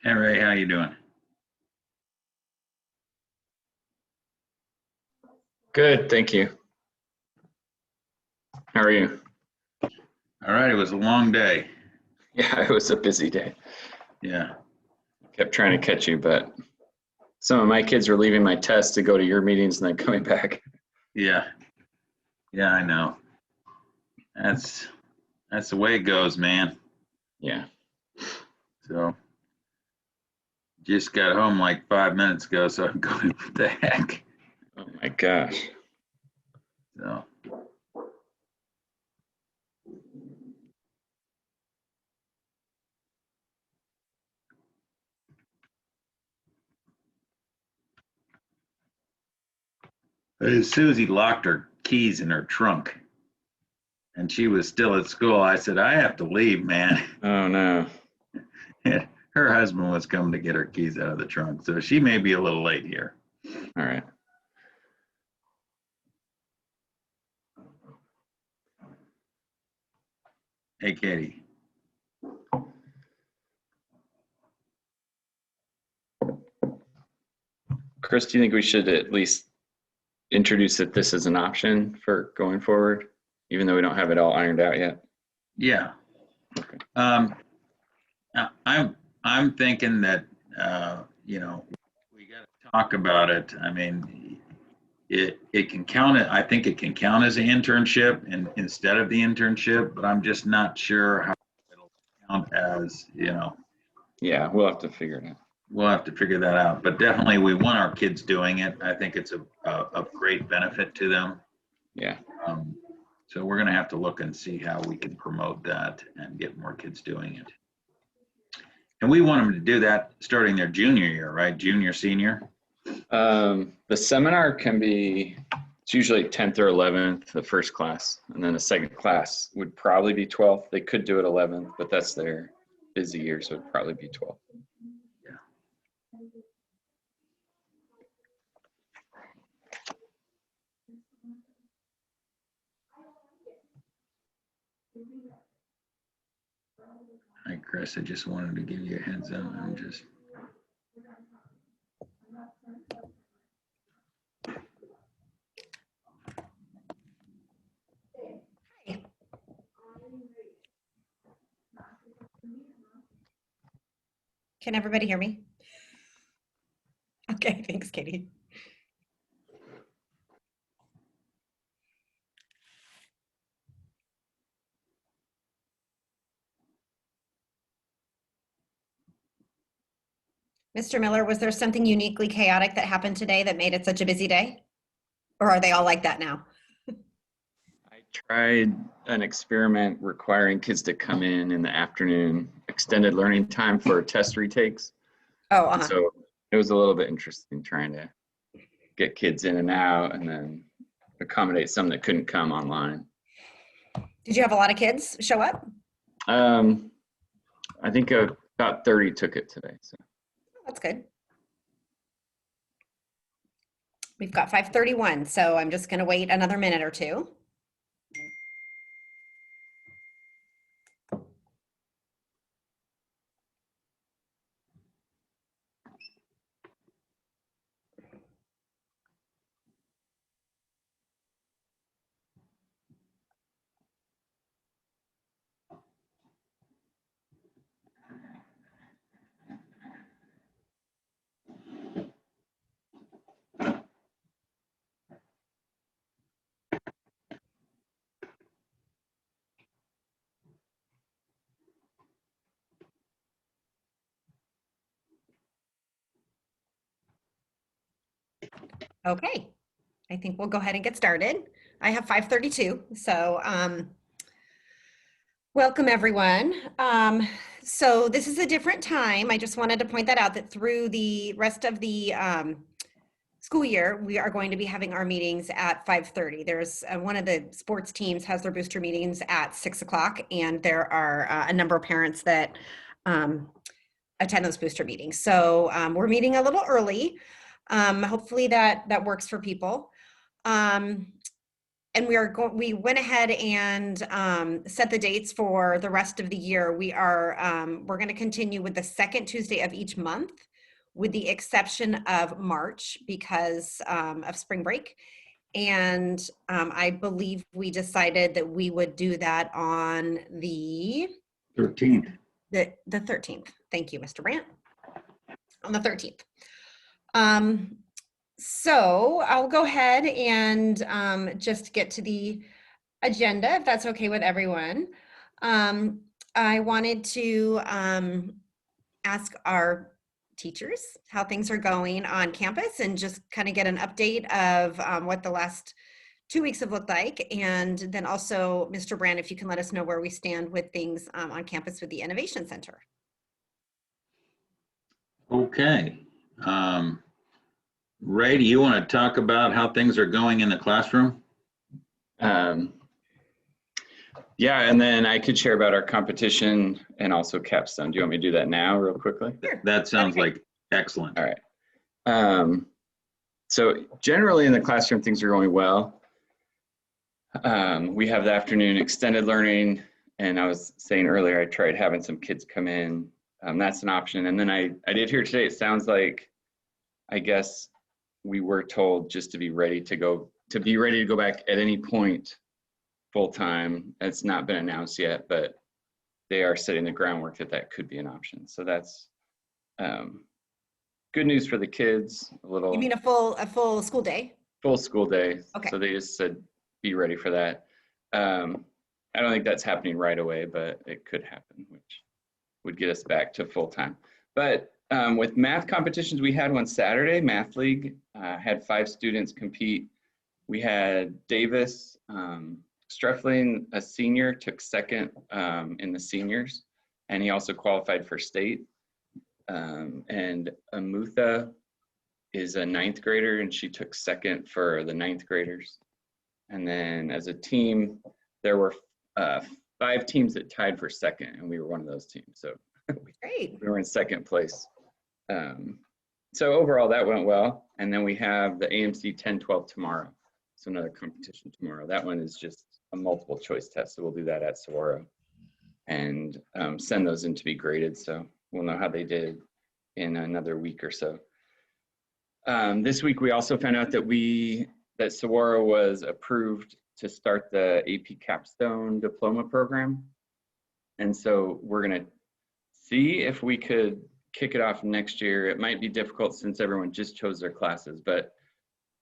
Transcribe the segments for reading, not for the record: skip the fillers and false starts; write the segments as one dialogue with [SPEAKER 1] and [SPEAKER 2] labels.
[SPEAKER 1] Hey Ray, how you doing?
[SPEAKER 2] Good, thank you. How are you?
[SPEAKER 1] All right, it was a long day.
[SPEAKER 2] Yeah, it was a busy day.
[SPEAKER 1] Yeah,
[SPEAKER 2] Kept trying to catch you, but some of my kids were leaving my test to go to your meetings and then coming back.
[SPEAKER 1] yeah, yeah, I know. That's that's the way it goes, man.
[SPEAKER 2] Yeah.
[SPEAKER 1] So just got home like 5 minutes ago, so I'm going, what the heck?
[SPEAKER 2] Oh my gosh.
[SPEAKER 1] So Susie locked her keys in her trunk and she was still at school. I said, I have to leave, man.
[SPEAKER 2] Oh no.
[SPEAKER 1] Her husband was coming to get her keys out of the trunk, so she may be a little late here.
[SPEAKER 2] All right.
[SPEAKER 1] Hey, Katie.
[SPEAKER 2] Chris, do you think we should at least introduce that this is an option for going forward, even though we don't have it all ironed out yet?
[SPEAKER 1] Yeah.
[SPEAKER 2] Okay.
[SPEAKER 1] I'm thinking that we got to talk about it. I mean, it can count. I think it can count as an internship and instead of the internship, but I'm just not sure how it'll count as.
[SPEAKER 2] Yeah, we'll have to figure it out.
[SPEAKER 1] We'll have to figure that out. But definitely, we want our kids doing it. I think it's a great benefit to them.
[SPEAKER 2] Yeah.
[SPEAKER 1] Um, so we're going to have to look and see how we can promote that and get more kids doing it. And we want them to do that starting their junior year, right? Junior, senior.
[SPEAKER 2] The seminar can be, it's usually 10th or 11th, the first class, and then the second class would probably be 12th. They could do it 11th, but that's their busy year, so it'd probably be 12th.
[SPEAKER 1] Yeah. Hi, Chris. I just wanted to give you a heads up. I'm just.
[SPEAKER 3] Can everybody hear me? Okay, thanks, Katie. Mr. Miller, was there something uniquely chaotic that happened today that made it such a busy day? Or are they all like that now?
[SPEAKER 2] I tried an experiment requiring kids to come in the afternoon, extended learning time for test retakes.
[SPEAKER 3] Oh,
[SPEAKER 2] And so it was a little bit interesting trying to get kids in and out and then accommodate some that couldn't come online.
[SPEAKER 3] Did you have a lot of kids show up?
[SPEAKER 2] I think about 30 took it today. So
[SPEAKER 3] That's good. We've got 5:31, so I'm just going to wait another minute or two. Okay, I think we'll go ahead and get started. I have 5:32, so welcome everyone. So this is a different time. I just wanted to point that out, that through the rest of the school year, we are going to be having our meetings at 5:30. There's one of the sports teams has their booster meetings at 6 o'clock, and there are a number of parents that attend those booster meetings. So we're meeting a little early. Hopefully that works for people. and we went ahead and set the dates for the rest of the year. We're going to continue with the second Tuesday of each month, with the exception of March because of spring break. And I believe we decided that we would do that on the
[SPEAKER 1] 13th.
[SPEAKER 3] the 13th. Thank you, Mr. Brandt. On the 13th. So I'll go ahead and just get to the agenda, if that's okay with everyone. I wanted to ask our teachers how things are going on campus and just kind of get an update of what the last 2 weeks have looked like. And then also, Mr. Brand, if you can let us know where we stand with things on campus with the Innovation Center.
[SPEAKER 1] Okay. Ray, do you want to talk about how things are going in the classroom?
[SPEAKER 2] Yeah, and then I could share about our competition and also capstone. Do you want me to do that now real quickly?
[SPEAKER 3] Sure.
[SPEAKER 1] That sounds like excellent.
[SPEAKER 2] All right. So generally in the classroom, things are going well. We have the afternoon extended learning, and I was saying earlier, I tried having some kids come in. That's an option. And then I did hear today, it sounds like, I guess we were told just to be ready to go back at any point full time. It's not been announced yet, but they are setting the groundwork that could be an option. So that's good news for the kids.
[SPEAKER 3] You mean a full school day?
[SPEAKER 2] Full school day.
[SPEAKER 3] Okay.
[SPEAKER 2] So they just said, be ready for that. I don't think that's happening right away, but it could happen, which would get us back to full time. But with math competitions, we had one Saturday. Math League had 5 students compete. We had Davis Streffling, a senior, took second in the seniors, and he also qualified for state. And Amutha is a 9th grader, and she took second for the 9th graders. And then as a team, there were 5 teams that tied for second, and we were one of those teams. So
[SPEAKER 3] Great.
[SPEAKER 2] we were in second place. So overall, that went well. And then we have the AMC 10-12 tomorrow. So another competition tomorrow. That one is just a multiple choice test. So we'll do that at Saguaro and send those in to be graded. So we'll know how they did in another week or so. This week, we also found out that Saguaro was approved to start the AP Capstone Diploma Program. And so we're going to see if we could kick it off next year. It might be difficult since everyone just chose their classes, but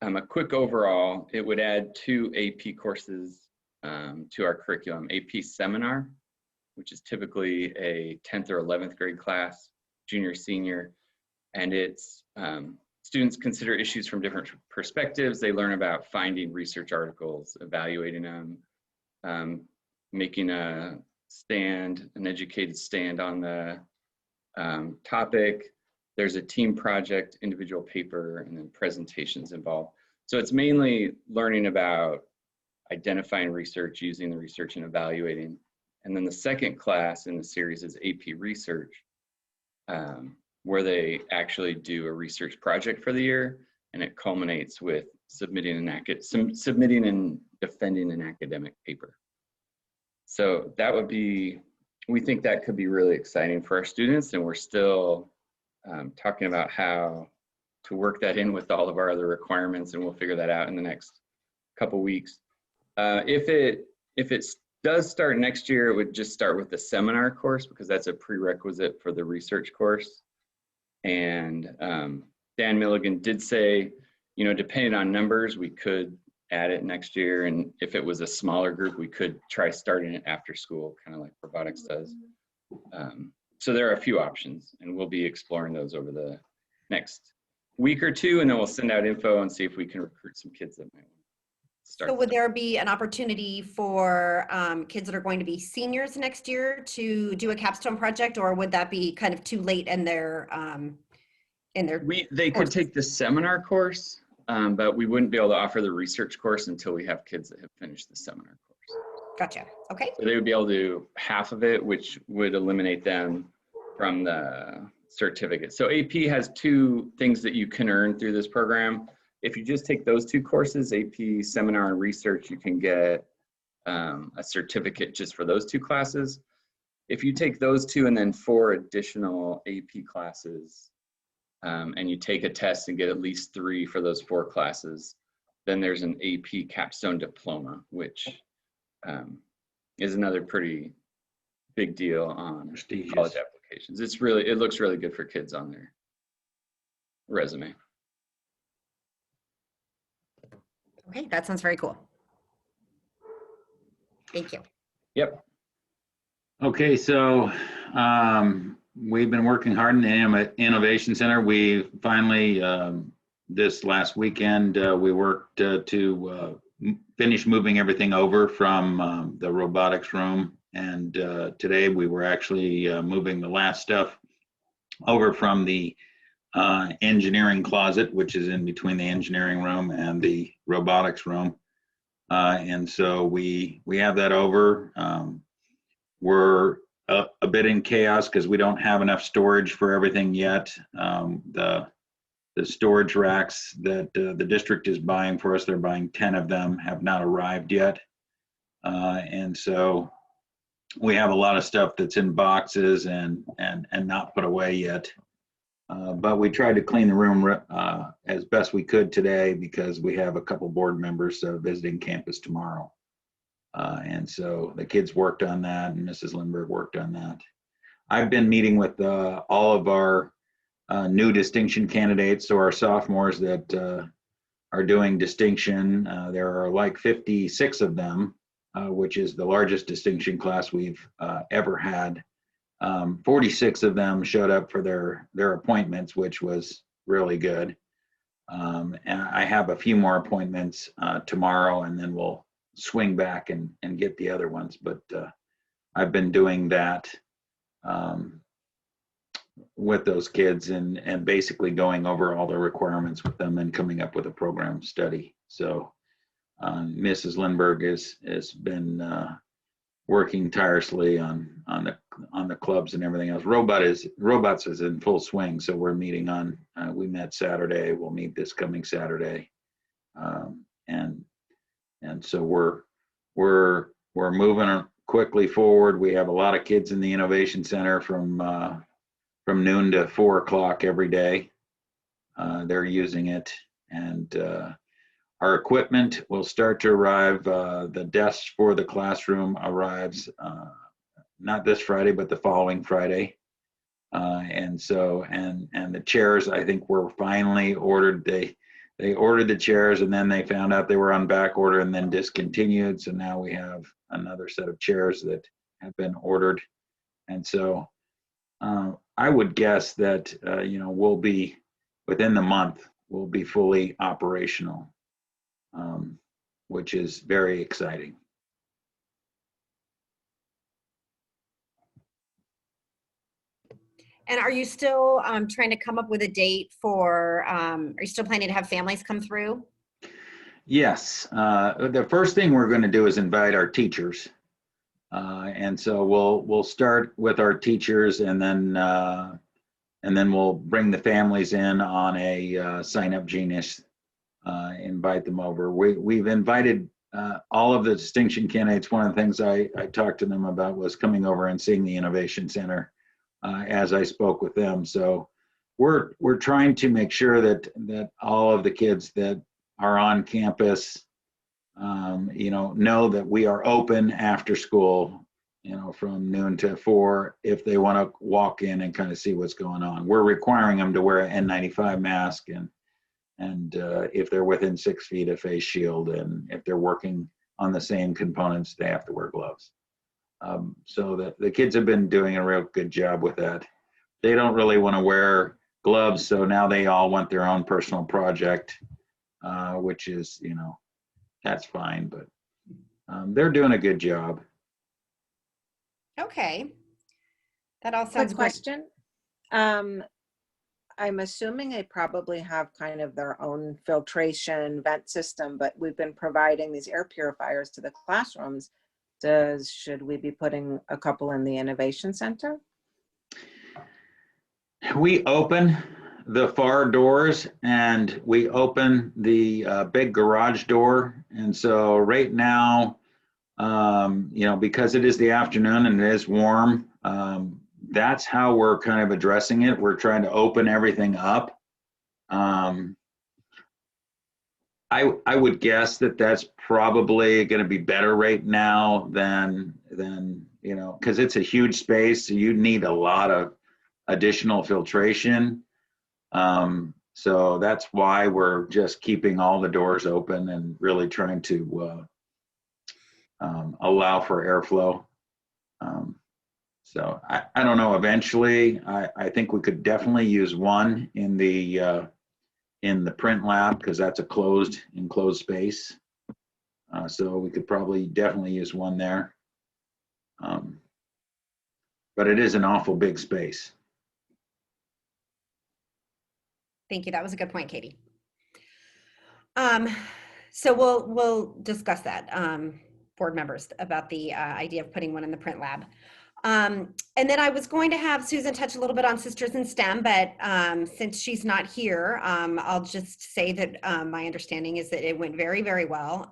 [SPEAKER 2] a quick overall, it would add 2 AP courses to our curriculum. AP Seminar, which is typically a 10th or 11th grade class, junior, senior, and it's students consider issues from different perspectives. They learn about finding research articles, evaluating them, making an educated stand on the topic. There's a team project, individual paper, and then presentations involved. So it's mainly learning about identifying research, using the research, and evaluating. And then the second class in the series is AP Research, where they actually do a research project for the year, and it culminates with submitting and defending an academic paper. So that would be, we think that could be really exciting for our students, and we're still talking about how to work that in with all of our other requirements, and we'll figure that out in the next couple weeks. If it does start next year, it would just start with the seminar course because that's a prerequisite for the research course. And Dan Milligan did say, you know, depending on numbers, we could add it next year. And if it was a smaller group, we could try starting it after school, kind of like robotics does. So there are a few options, and we'll be exploring those over the next week or two, and then we'll send out info and see if we can recruit some kids that might want to start.
[SPEAKER 3] So would there be an opportunity for kids that are going to be seniors next year to do a capstone project, or would that be kind of too late in their
[SPEAKER 2] They could take the seminar course, but we wouldn't be able to offer the research course until we have kids that have finished the seminar course.
[SPEAKER 3] Gotcha. Okay.
[SPEAKER 2] So they would be able to do half of it, which would eliminate them from the certificate. So AP has 2 things that you can earn through this program. if you just take those two courses, AP Seminar and Research, you can get a certificate just for those two classes. If you take those two and then 4 additional AP classes, and you take a test and get at least 3 for those 4 classes, then there's an AP capstone diploma, which is another pretty big deal on
[SPEAKER 1] Prestigious.
[SPEAKER 2] college applications. It looks really good for kids on their resume.
[SPEAKER 3] Okay, that sounds very cool. Thank you.
[SPEAKER 2] Yep.
[SPEAKER 1] Okay, so we've been working hard in the Innovation Center. We finally, this last weekend, we worked to finish moving everything over from the robotics room. And today we were actually moving the last stuff over from the engineering closet, which is in between the engineering room and the robotics room. And so we have that over. We're a bit in chaos because we don't have enough storage for everything yet. The storage racks that the district is buying for us, they're buying 10 of them, have not arrived yet. And so we have a lot of stuff that's in boxes and not put away yet. But we tried to clean the room as best we could today because we have a couple board members visiting campus tomorrow. And so the kids worked on that and Mrs. Lindbergh worked on that. I've been meeting with all of our new distinction candidates, so our sophomores that are doing distinction. There are like 56 of them, which is the largest distinction class we've ever had. 46 of them showed up for their appointments, which was really good. And I have a few more appointments tomorrow, and then we'll swing back and get the other ones. But I've been doing that with those kids and basically going over all the requirements with them and coming up with a program study. So Mrs. Lindbergh has been working tirelessly on the clubs and everything else. Robots is in full swing. So we're meeting on. We met Saturday. We'll meet this coming Saturday, and so we're moving quickly forward. We have a lot of kids in the Innovation Center from noon to 4 o'clock every day. They're using it, and our equipment will start to arrive. The desks for the classroom arrives not this Friday, but the following Friday. And the chairs, I think, were finally ordered. They ordered the chairs and then they found out they were on back order and then discontinued. So now we have another set of chairs that have been ordered. And so I would guess that, we'll be within the month, we'll be fully operational, which is very exciting.
[SPEAKER 3] And are you still trying to come up with a date for, are you still planning to have families come through?
[SPEAKER 1] Yes. The first thing we're going to do is invite our teachers. And so we'll start with our teachers and then we'll bring the families in on a sign-up genius, invite them over. We've invited all of the distinction candidates. One of the things I talked to them about was coming over and seeing the Innovation Center as I spoke with them. So we're trying to make sure that all of the kids that are on campus, know that we are open after school, from noon to 4, if they want to walk in and kind of see what's going on. We're requiring them to wear an N95 mask and if they're within 6 feet, a face shield, and if they're working on the same components, they have to wear gloves. So the kids have been doing a real good job with that. They don't really want to wear gloves, so now they all want their own personal project, which is, that's fine, but they're doing a good job.
[SPEAKER 3] Okay. That all sounds
[SPEAKER 4] Quick
[SPEAKER 3] great.
[SPEAKER 4] question. I'm assuming they probably have kind of their own filtration vent system, but we've been providing these air purifiers to the classrooms. Should we be putting a couple in the Innovation Center?
[SPEAKER 1] We open the far doors and we open the big garage door. And so right now, because it is the afternoon and it is warm, that's how we're kind of addressing it. We're trying to open everything up. I would guess that that's probably going to be better right now than because it's a huge space, so you need a lot of additional filtration. So that's why we're just keeping all the doors open and really trying to allow for airflow. So I don't know. Eventually, I think we could definitely use one in the print lab because that's a enclosed space. So we could probably definitely use one there. But it is an awful big space.
[SPEAKER 3] Thank you. That was a good point, Katie. So we'll discuss that, board members, about the idea of putting one in the print lab. And then I was going to have Susan touch a little bit on Sisters in STEM, but since she's not here, I'll just say that my understanding is that it went very, very well.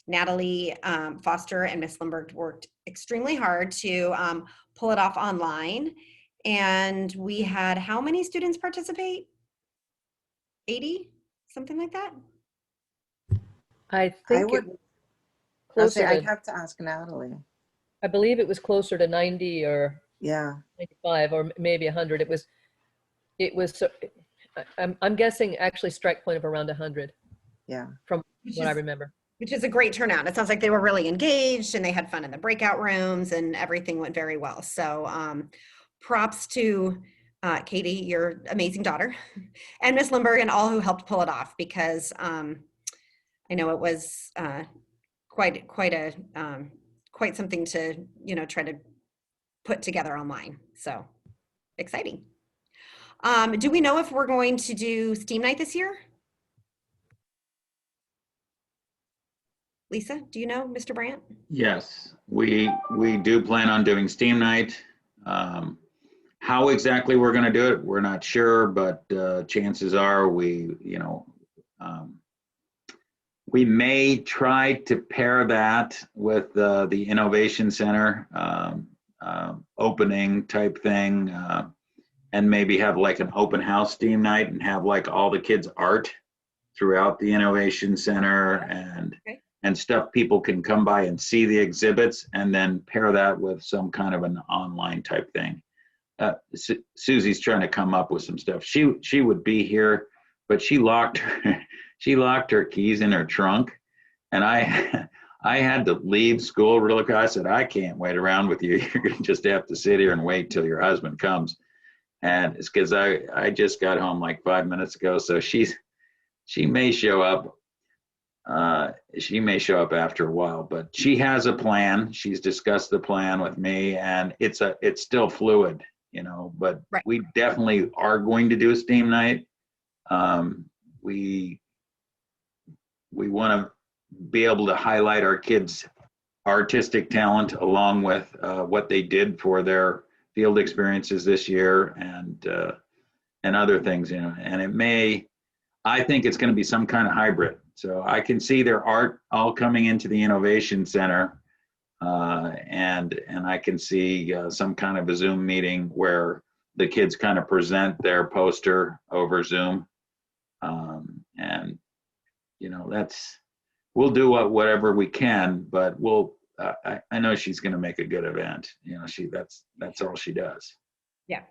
[SPEAKER 3] Natalie Foster and Miss Lindbergh worked extremely hard to pull it off online. And we had how many students participate? 80, something like that?
[SPEAKER 5] I think
[SPEAKER 4] would-
[SPEAKER 5] it was
[SPEAKER 4] I'll say
[SPEAKER 5] closer
[SPEAKER 4] I'd
[SPEAKER 5] to,
[SPEAKER 4] have to ask Natalie.
[SPEAKER 5] I believe it was closer to 90 or
[SPEAKER 4] Yeah,
[SPEAKER 5] 95 or maybe 100. I'm guessing actually strike point of around 100
[SPEAKER 4] yeah.
[SPEAKER 5] from
[SPEAKER 3] Which
[SPEAKER 5] what I
[SPEAKER 3] is-
[SPEAKER 5] remember.
[SPEAKER 3] Which is a great turnout. It sounds like they were really engaged and they had fun in the breakout rooms and everything went very well. So props to Katie, your amazing daughter, and Miss Lindbergh and all who helped pull it off, because I know it was quite something to try to put together online. So exciting. Do we know if we're going to do STEAM night this year? Lisa, do you know, Mr. Brandt?
[SPEAKER 1] Yes, we do plan on doing STEAM night. How exactly we're going to do it, we're not sure, but chances are we may try to pair that with the Innovation Center opening type thing, and maybe have like an open house STEAM night and have like all the kids' art throughout the Innovation Center and stuff people can come by and see the exhibits, and then pair that with some kind of an online type thing. Susie's trying to come up with some stuff. She would be here, but she locked her keys in her trunk, and I had to leave school really quick. I said, I can't wait around with you. You're gonna just have to sit here and wait till your husband comes. And it's because I just got home like 5 minutes ago, so she may show up. She may show up after a while, but she has a plan. She's discussed the plan with me, and it's still fluid, but
[SPEAKER 3] Right.
[SPEAKER 1] We definitely are going to do a STEAM night. We want to be able to highlight our kids' artistic talent along with what they did for their field experiences this year and other things, and I think it's going to be some kind of hybrid. So I can see their art all coming into the Innovation Center, and I can see some kind of a Zoom meeting where the kids kind of present their poster over Zoom, and we'll do whatever we can, but I know she's going to make a good event. That's all she does.
[SPEAKER 3] Yeah.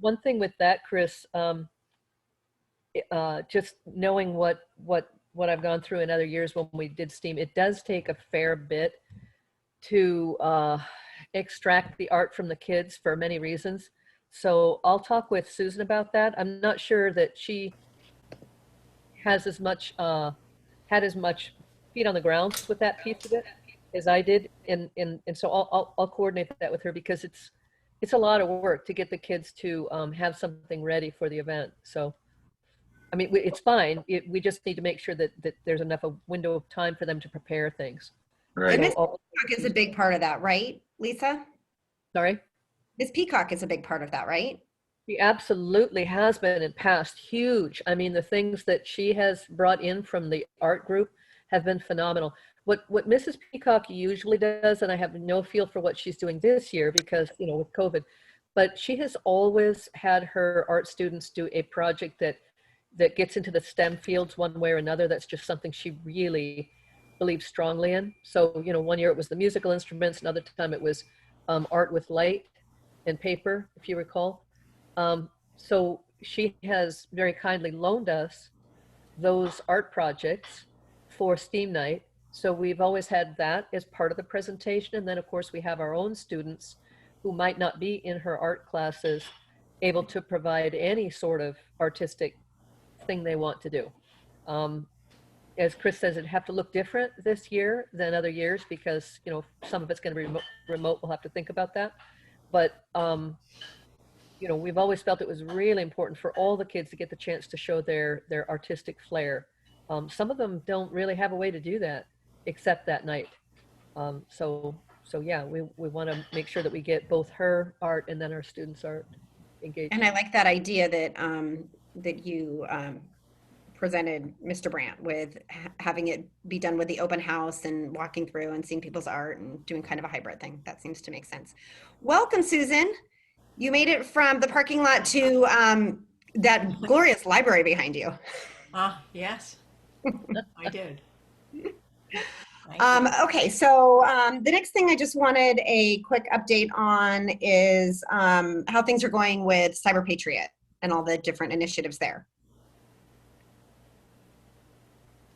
[SPEAKER 5] One thing with that, Chris, just knowing what I've gone through in other years when we did STEAM, it does take a fair bit to extract the art from the kids for many reasons. So I'll talk with Susan about that. I'm not sure that she has had as much feet on the ground with that piece of it as I did, and so I'll coordinate that with her, because it's a lot of work to get the kids to have something ready for the event. So I mean, it's fine. We just need to make sure that there's enough a window of time for them to prepare things.
[SPEAKER 1] Right.
[SPEAKER 3] And Miss Peacock is a big part of that, right, Lisa?
[SPEAKER 5] Sorry?
[SPEAKER 3] Miss Peacock is a big part of that, right?
[SPEAKER 5] She absolutely has been in past huge. I mean, the things that she has brought in from the art group have been phenomenal. What Mrs. Peacock usually does, and I have no feel for what she's doing this year because, you know, with COVID, but she has always had her art students do a project that gets into the STEM fields one way or another. That's just something she really believes strongly in. So, you know, one year it was the musical instruments, another time it was art with light and paper, if you recall. So she has very kindly loaned us those art projects for STEAM night. So we've always had that as part of the presentation. And then of course we have our own students who might not be in her art classes able to provide any sort of artistic thing they want to do. As Chris says, it'd have to look different this year than other years because, you know, some of it's going to be remote. We'll have to think about that. But you know, we've always felt it was really important for all the kids to get the chance to show their artistic flair. Some of them don't really have a way to do that except that night. So yeah, we want to make sure that we get both her art and then our students' art engaged.
[SPEAKER 3] And I like that idea that that you presented, Mr. Brandt, with having it be done with the open house and walking through and seeing people's art and doing kind of a hybrid thing. That seems to make sense. Welcome, Susan. You made it from the parking lot to that glorious library behind you.
[SPEAKER 6] Yes, I did. Thank you.
[SPEAKER 3] Okay, so the next thing I just wanted a quick update on is how things are going with Cyber Patriot and all the different initiatives there.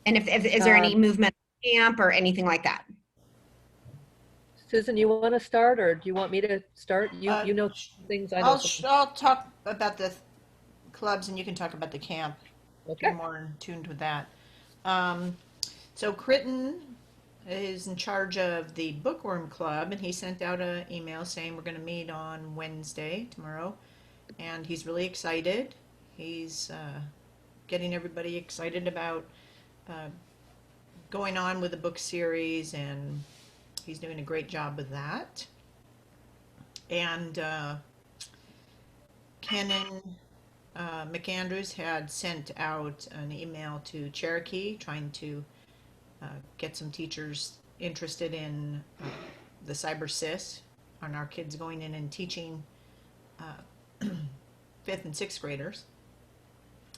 [SPEAKER 3] And if is there any movement camp or anything like that?
[SPEAKER 5] Susan, you want to start or do you want me to start? You know things I know.
[SPEAKER 6] I'll talk about the clubs and you can talk about the camp.
[SPEAKER 5] Okay.
[SPEAKER 6] You're more in tuned with that. So Critton is in charge of the Bookworm Club, and he sent out an email saying we're going to meet on Wednesday, tomorrow, and he's really excited. He's getting everybody excited about going on with the book series, and he's doing a great job with that. And Kenan McAndrews had sent out an email to Cherokee trying to get some teachers interested in the cyber sys on our kids going in and teaching 5th and 6th graders.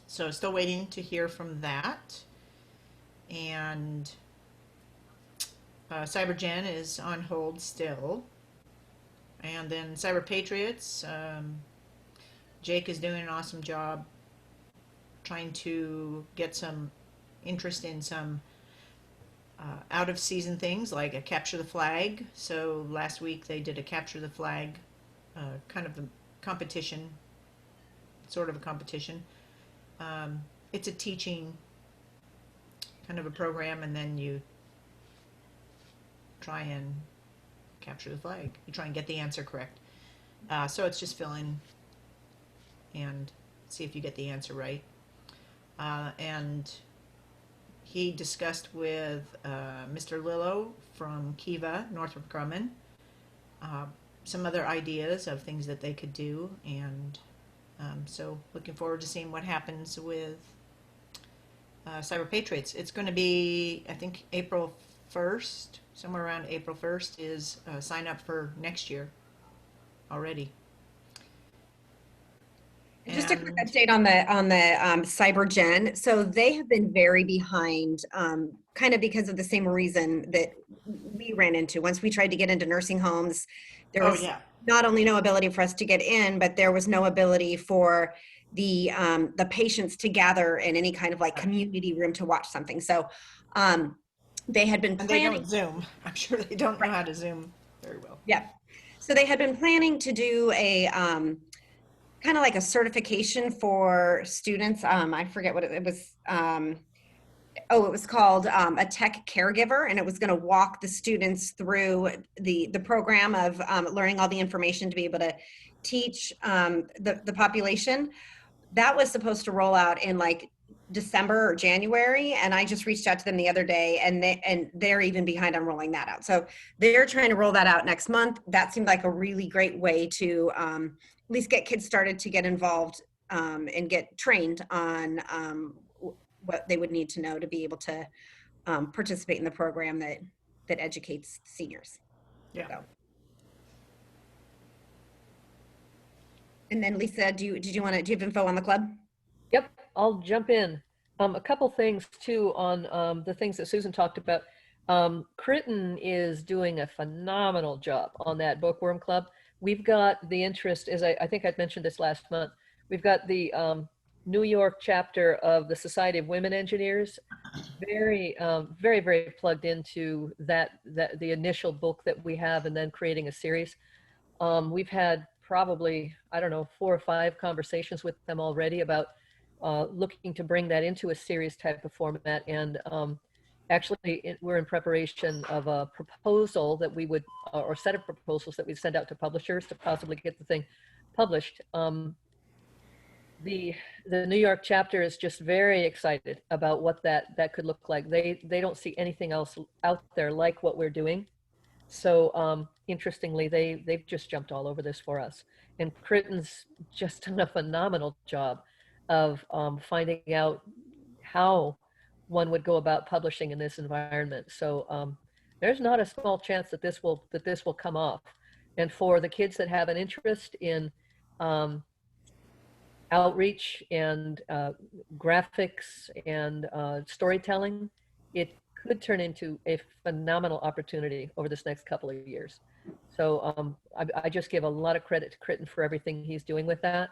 [SPEAKER 6] So still waiting to hear from that. And CyberGen is on hold still. And then Cyber Patriots, Jake is doing an awesome job trying to get some interest in some out of season things like a capture the flag. So last week they did a capture the flag kind of a competition, sort of a competition. It's a teaching kind of a program, and then you try and capture the flag. You try and get the answer correct. So it's just fill in and see if you get the answer right. And he discussed with Mr. Lillo from Kiva, Northrop Grumman, some other ideas of things that they could do. And so looking forward to seeing what happens with Cyber Patriots. It's going to be, I think, April 1st, somewhere around April 1st is sign up for next year already.
[SPEAKER 3] Just a quick update on the CyberGen. So they have been very behind, kind of because of the same reason that we ran into. Once we tried to get into nursing homes, there was not only no ability for us to get in, but there was no ability for the patients to gather in any kind of like community room to watch something. So they had been planning.
[SPEAKER 6] And they don't Zoom. I'm sure they don't know how to Zoom very well.
[SPEAKER 3] Yeah. So they had been planning to do a kind of like a certification for students. I forget what it was. It was called a tech caregiver, and it was going to walk the students through the program of learning all the information to be able to teach the population. That was supposed to roll out in like December or January, and I just reached out to them the other day, and they're even behind on rolling that out. So they're trying to roll that out next month. That seemed like a really great way to at least get kids started to get involved and get trained on what they would need to know to be able to participate in the program that educates seniors.
[SPEAKER 6] Yeah.
[SPEAKER 3] So. And then Lisa, do you have info on the club?
[SPEAKER 5] Yep, I'll jump in. A couple things too on the things that Susan talked about. Critton is doing a phenomenal job on that Bookworm Club. We've got the interest, as I think I'd mentioned this last month, we've got the New York chapter of the Society of Women Engineers, very, very plugged into the initial book that we have, and then creating a series. We've had probably, I don't know, 4 or 5 conversations with them already about looking to bring that into a series type of format. And actually, we're in preparation of a proposal that we would, or a set of proposals that we'd send out to publishers to possibly get the thing published. The New York chapter is just very excited about what that could look like. They don't see anything else out there like what we're doing. So interestingly, they've just jumped all over this for us. And Critton's just done a phenomenal job of finding out how one would go about publishing in this environment. So there's not a small chance that this will come off. And for the kids that have an interest in outreach and graphics and storytelling, it could turn into a phenomenal opportunity over this next couple of years. So I just give a lot of credit to Critton for everything he's doing with that.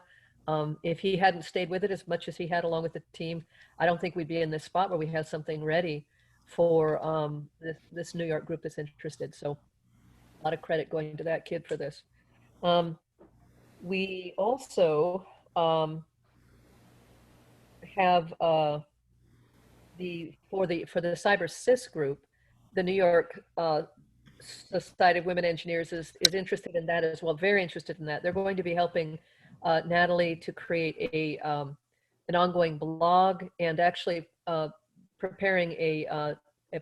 [SPEAKER 5] If he hadn't stayed with it as much as he had along with the team, I don't think we'd be in this spot where we have something ready for this New York group that's interested. So a lot of credit going to that kid for this. We also have for the Cyber Sys group, the New York Society of Women Engineers is interested in that as well, very interested in that. They're going to be helping Natalie to create an ongoing blog, and actually preparing a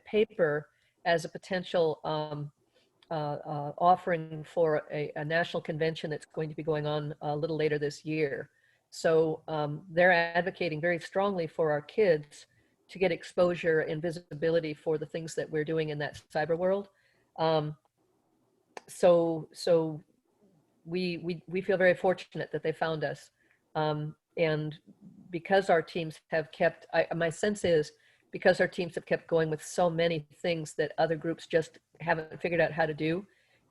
[SPEAKER 5] paper as a potential offering for a national convention that's going to be going on a little later this year. So they're advocating very strongly for our kids to get exposure and visibility for the things that we're doing in that cyber world. So we feel very fortunate that they found us. And because our teams have kept, my sense is, because our teams have kept going with so many things that other groups just haven't figured out how to do,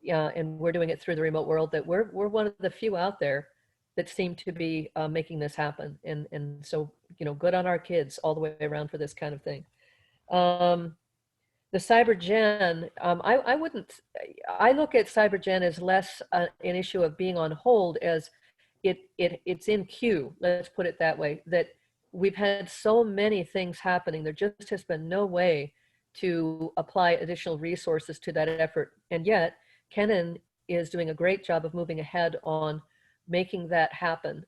[SPEAKER 5] and we're doing it through the remote world, that we're one of the few out there that seem to be making this happen. And so, good on our kids all the way around for this kind of thing. The CyberGen, I look at CyberGen as less an issue of being on hold as it's in queue, let's put it that way, that we've had so many things happening. There just has been no way to apply additional resources to that effort. And yet, Kenan is doing a great job of moving ahead on making that happen.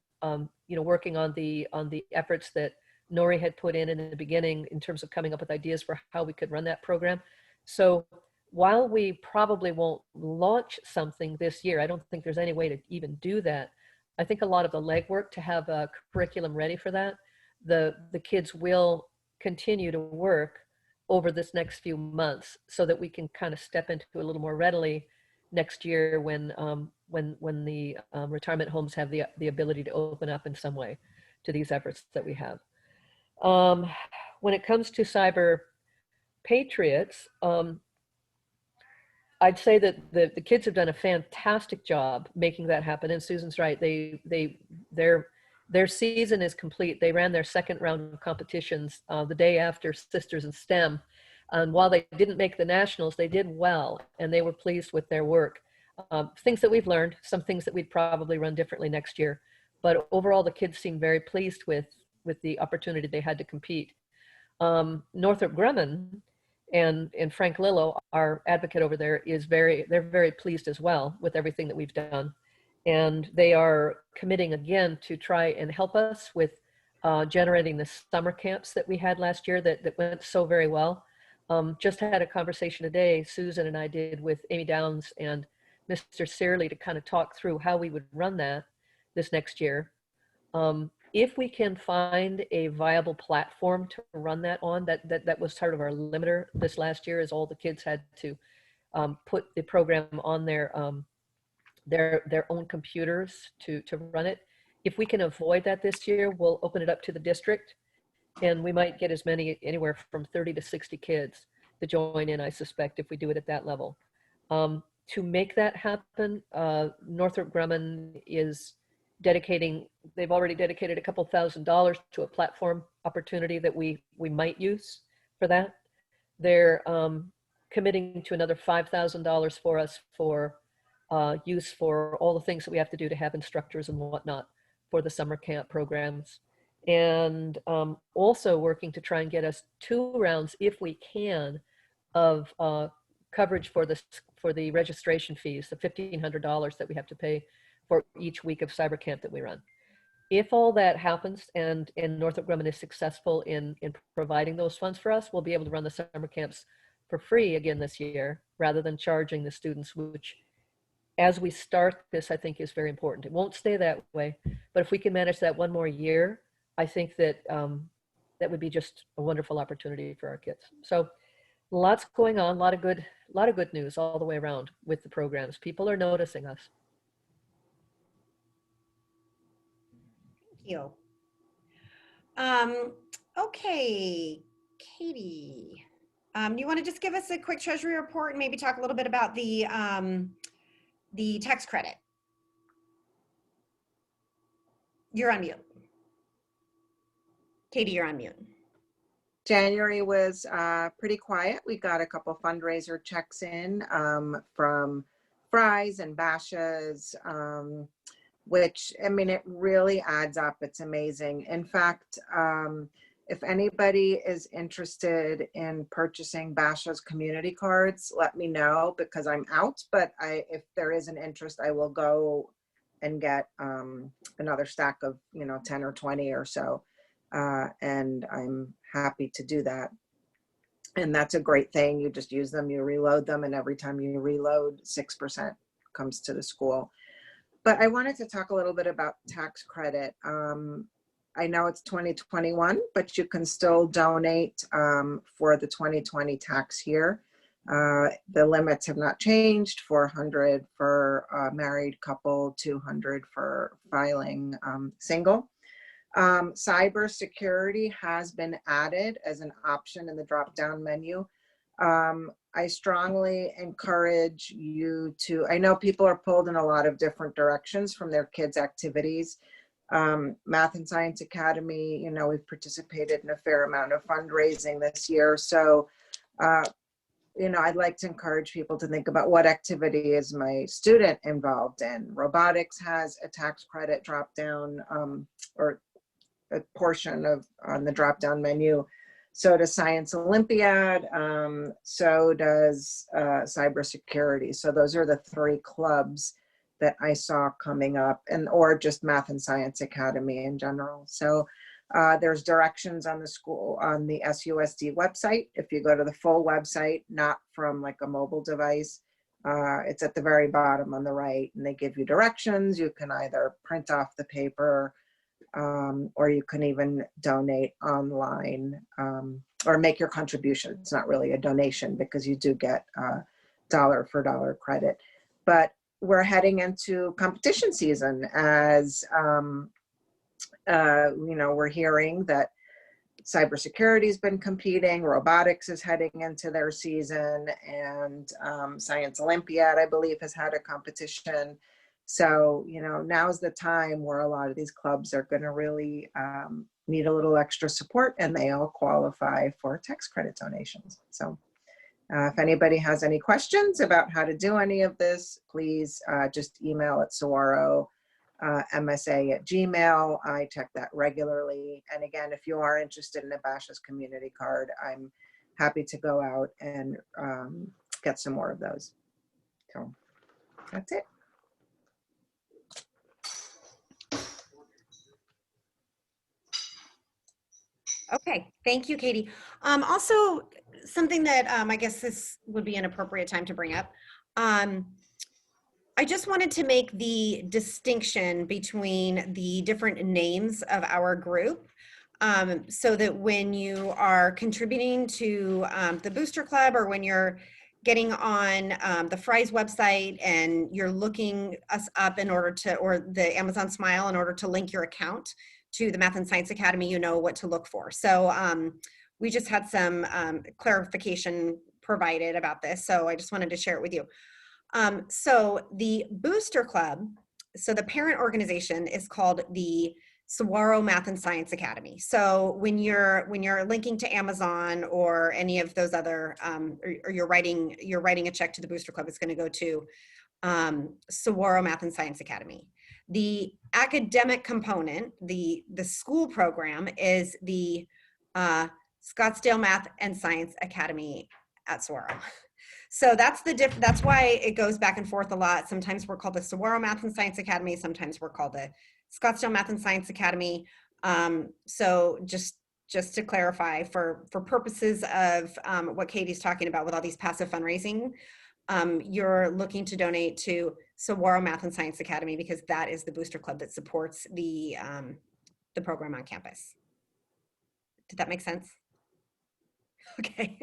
[SPEAKER 5] Working on the efforts that Nori had put in the beginning in terms of coming up with ideas for how we could run that program. So while we probably won't launch something this year, I don't think there's any way to even do that. I think a lot of the legwork to have a curriculum ready for that, the kids will continue to work over this next few months so that we can kind of step into a little more readily next year when the retirement homes have the ability to open up in some way to these efforts that we have. When it comes to Cyber Patriots, I'd say that the kids have done a fantastic job making that happen. And Susan's right. Their season is complete. They ran their second round of competitions the day after Sisters in STEM. And while they didn't make the nationals, they did well, and they were pleased with their work. Things that we've learned, some things that we'd probably run differently next year. But overall, the kids seem very pleased with the opportunity they had to compete. Northrop Grumman and Frank Lillo, our advocate over there, they're very pleased as well with everything that we've done. And they are committing again to try and help us with generating the summer camps that we had last year that went so very well. Just had a conversation today, Susan and I did, with Amy Downs and Mr. Searley to kind of talk through how we would run that this next year. If we can find a viable platform to run that on, that was sort of our limiter this last year, is all the kids had to put the program on their own computers to run it. If we can avoid that this year, we'll open it up to the district, and we might get as many, anywhere from 30 to 60 kids to join in, I suspect, if we do it at that level. To make that happen, Northrop Grumman is dedicating, they've already dedicated a couple $1,000s to a platform opportunity that we might use for that. They're committing to another $5,000 for us for use for all the things that we have to do to have instructors and whatnot for the summer camp programs. And also working to try and get us 2 rounds, if we can, of coverage for the registration fees, the $1,500 that we have to pay for each week of cyber camp that we run. If all that happens and Northrop Grumman is successful in providing those funds for us, we'll be able to run the summer camps for free again this year, rather than charging the students, which, as we start this, I think is very important. It won't stay that way, but if we can manage that one more year, I think that that would be just a wonderful opportunity for our kids. So lots going on, a lot of good news all the way around with the programs. People are noticing us.
[SPEAKER 3] Thank you. Okay, Katie, you want to just give us a quick treasury report and maybe talk a little bit about the tax credit? You're on mute. Katie, you're on mute.
[SPEAKER 4] January was pretty quiet. We got a couple fundraiser checks in from Fry's and Basha's, which, I mean, it really adds up. It's amazing. In fact, if anybody is interested in purchasing Basha's community cards, let me know, because I'm out. But if there is an interest, I will go and get another stack of 10 or 20 or so. And I'm happy to do that. And that's a great thing. You just use them, you reload them, and every time you reload, 6% comes to the school. But I wanted to talk a little bit about tax credit. I know it's 2021, but you can still donate for the 2020 tax year. The limits have not changed: 400 for a married couple, 200 for filing single. Cybersecurity has been added as an option in the drop-down menu. I strongly encourage you to, I know people are pulled in a lot of different directions from their kids' activities. Math and Science Academy, we've participated in a fair amount of fundraising this year. So, I'd like to encourage people to think about what activity is my student involved in. Robotics has a tax credit drop-down, or a portion of on the drop-down menu. So does Science Olympiad, so does cybersecurity. So those are the 3 clubs that I saw coming up, or just Math and Science Academy in general. So there's directions on the SUSD website. If you go to the full website, not from like a mobile device, it's at the very bottom on the right, and they give you directions. You can either print off the paper, or you can even donate online, or make your contribution. It's not really a donation because you do get dollar for dollar credit. But we're heading into competition season, as we're hearing that cybersecurity has been competing, robotics is heading into their season, and Science Olympiad, I believe, has had a competition. So, now's the time where a lot of these clubs are going to really need a little extra support, and they all qualify for tax credit donations. So if anybody has any questions about how to do any of this, please just email at Saguaro MSA@gmail. I check that regularly. And again, if you are interested in a Basha's community card, I'm happy to go out and get some more of those. So that's it.
[SPEAKER 3] Okay, thank you, Katie. Also, something that I guess this would be an appropriate time to bring up. I just wanted to make the distinction between the different names of our group, so that when you are contributing to the Booster Club, or when you're getting on the Fry's website and you're looking us up in order to, or the Amazon Smile, in order to link your account to the Math and Science Academy, you know what to look for. So we just had some clarification provided about this, so I just wanted to share it with you. So the Booster Club, so the parent organization is called the Saguaro Math and Science Academy. So when you're linking to Amazon or any of those other, or you're writing a check to the Booster Club, it's going to go to Saguaro Math and Science Academy. The academic component, the school program, is the Scottsdale Math and Science Academy at Saguaro. So that's that's why it goes back and forth a lot. Sometimes we're called the Saguaro Math and Science Academy. Sometimes we're called the Scottsdale Math and Science Academy. So just to clarify, for purposes of what Katie's talking about with all these passive fundraising, you're looking to donate to Saguaro Math and Science Academy because that is the Booster Club that supports the program on campus. Did that make sense? Okay.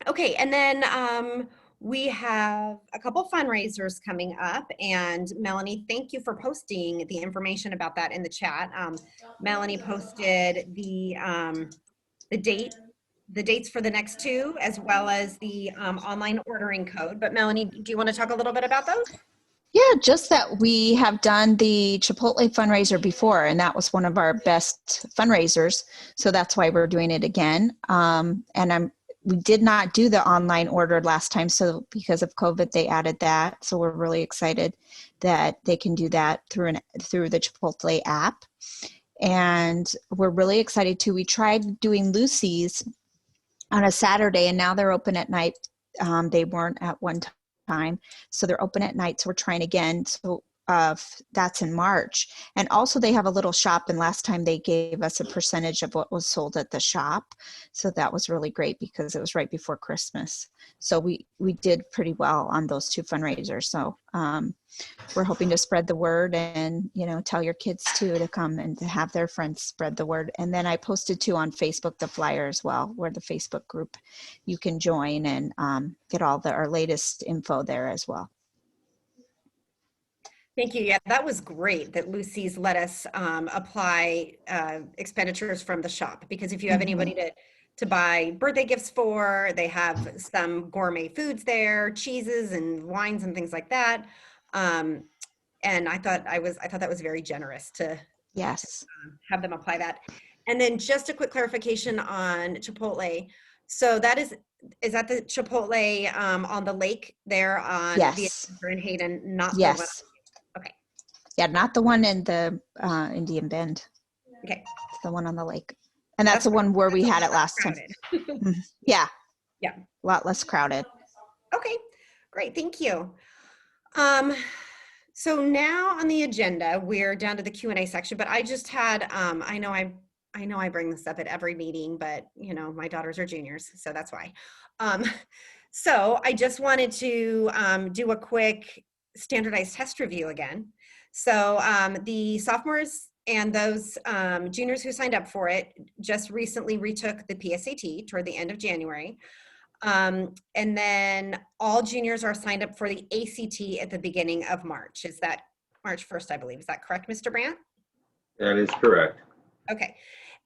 [SPEAKER 3] Okay, and then we have a couple fundraisers coming up, and Melanie, thank you for posting the information about that in the chat. Melanie posted the dates for the next two, as well as the online ordering code. But Melanie, do you want to talk a little bit about those?
[SPEAKER 7] Yeah, just that we have done the Chipotle fundraiser before, and that was one of our best fundraisers. So that's why we're doing it again. And we did not do the online order last time, so because of COVID, they added that. So we're really excited that they can do that through the Chipotle app. And we're really excited too. We tried doing Lucy's on a Saturday, and now they're open at night. They weren't at one time, so they're open at night. So we're trying again. So that's in March. And also they have a little shop, and last time they gave us a percentage of what was sold at the shop. So that was really great because it was right before Christmas. So we did pretty well on those two fundraisers. So we're hoping to spread the word, and tell your kids too to come and to have their friends spread the word. And then I posted too on Facebook the flyer as well, where the Facebook group you can join and get all our latest info there as well.
[SPEAKER 3] Thank you. Yeah, that was great that Lucy's let us apply expenditures from the shop, because if you have anybody to buy birthday gifts for, they have some gourmet foods there, cheeses and wines and things like that. And I thought that was very generous to have them apply that. And then just a quick clarification on Chipotle. So that is that the Chipotle on the lake there on the in Hayden, not the one? Okay.
[SPEAKER 7] Yeah, not the one in the Indian Bend.
[SPEAKER 3] Okay.
[SPEAKER 7] It's the one on the lake. And that's the one where we had it last time. Yeah.
[SPEAKER 3] Yeah.
[SPEAKER 7] A lot less crowded.
[SPEAKER 3] Okay, great. Thank you. So now on the agenda, we're down to the Q&A section, but I just had, I know I bring this up at every meeting, but my daughters are juniors, so that's why. So I just wanted to do a quick standardized test review again. So the sophomores and those juniors who signed up for it just recently retook the PSAT toward the end of January. And then all juniors are signed up for the ACT at the beginning of March. Is that March 1st, I believe. Is that correct, Mr. Brandt?
[SPEAKER 1] That is correct. Okay.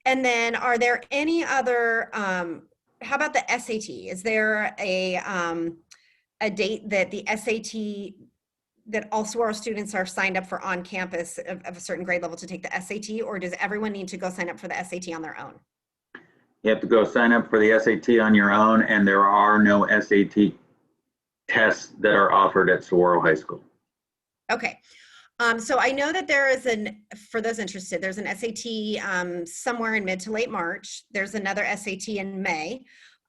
[SPEAKER 3] And then are there any other, how about the SAT? Is there a date that the SAT, that all Saguaro students are signed up for on campus of a certain grade level to take the SAT, or does everyone need to go sign up for the SAT on their own?
[SPEAKER 1] You have to go sign up for the SAT on your own, and there are no SAT tests that are offered at Saguaro High School.
[SPEAKER 3] Okay. So I know that there is for those interested, there's an SAT somewhere in mid to late March. There's another SAT in May.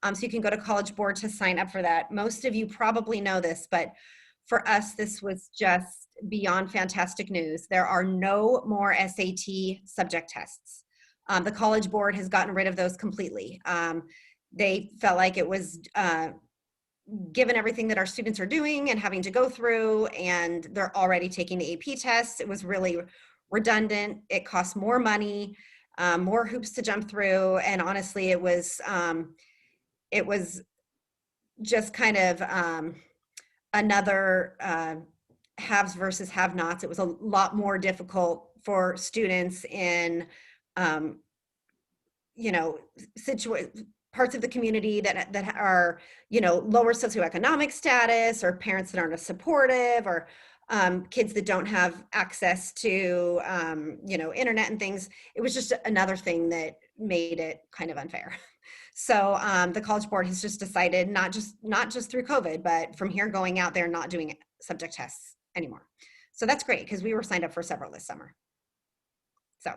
[SPEAKER 3] So you can go to College Board to sign up for that. Most of you probably know this, but for us, this was just beyond fantastic news. There are no more SAT subject tests. The College Board has gotten rid of those completely. They felt like it was, given everything that our students are doing and having to go through, and they're already taking the AP tests, it was really redundant. It cost more money, more hoops to jump through. And honestly, it was just kind of another haves versus have-nots. It was a lot more difficult for students in, you know, parts of the community that are, you know, lower socioeconomic status, or parents that aren't as supportive, or kids that don't have access to, you know, internet and things. It was just another thing that made it kind of unfair. So the College Board has just decided, not just through COVID, but from here going out, they're not doing subject tests anymore. So that's great, because we were signed up for several this summer. So,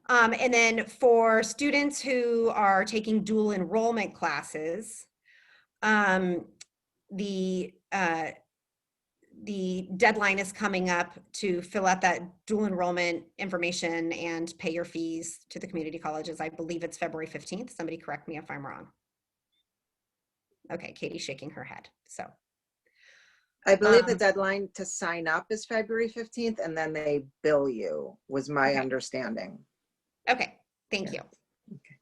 [SPEAKER 3] and then for students who are taking dual enrollment classes, the deadline is coming up to fill out that dual enrollment information and pay your fees to the community colleges. I believe it's February 15th. Somebody correct me if I'm wrong. Okay, Katie's shaking her head. So
[SPEAKER 4] I believe the deadline to sign up is February 15th, and then they bill you, was my understanding.
[SPEAKER 3] okay, thank you.
[SPEAKER 4] Okay.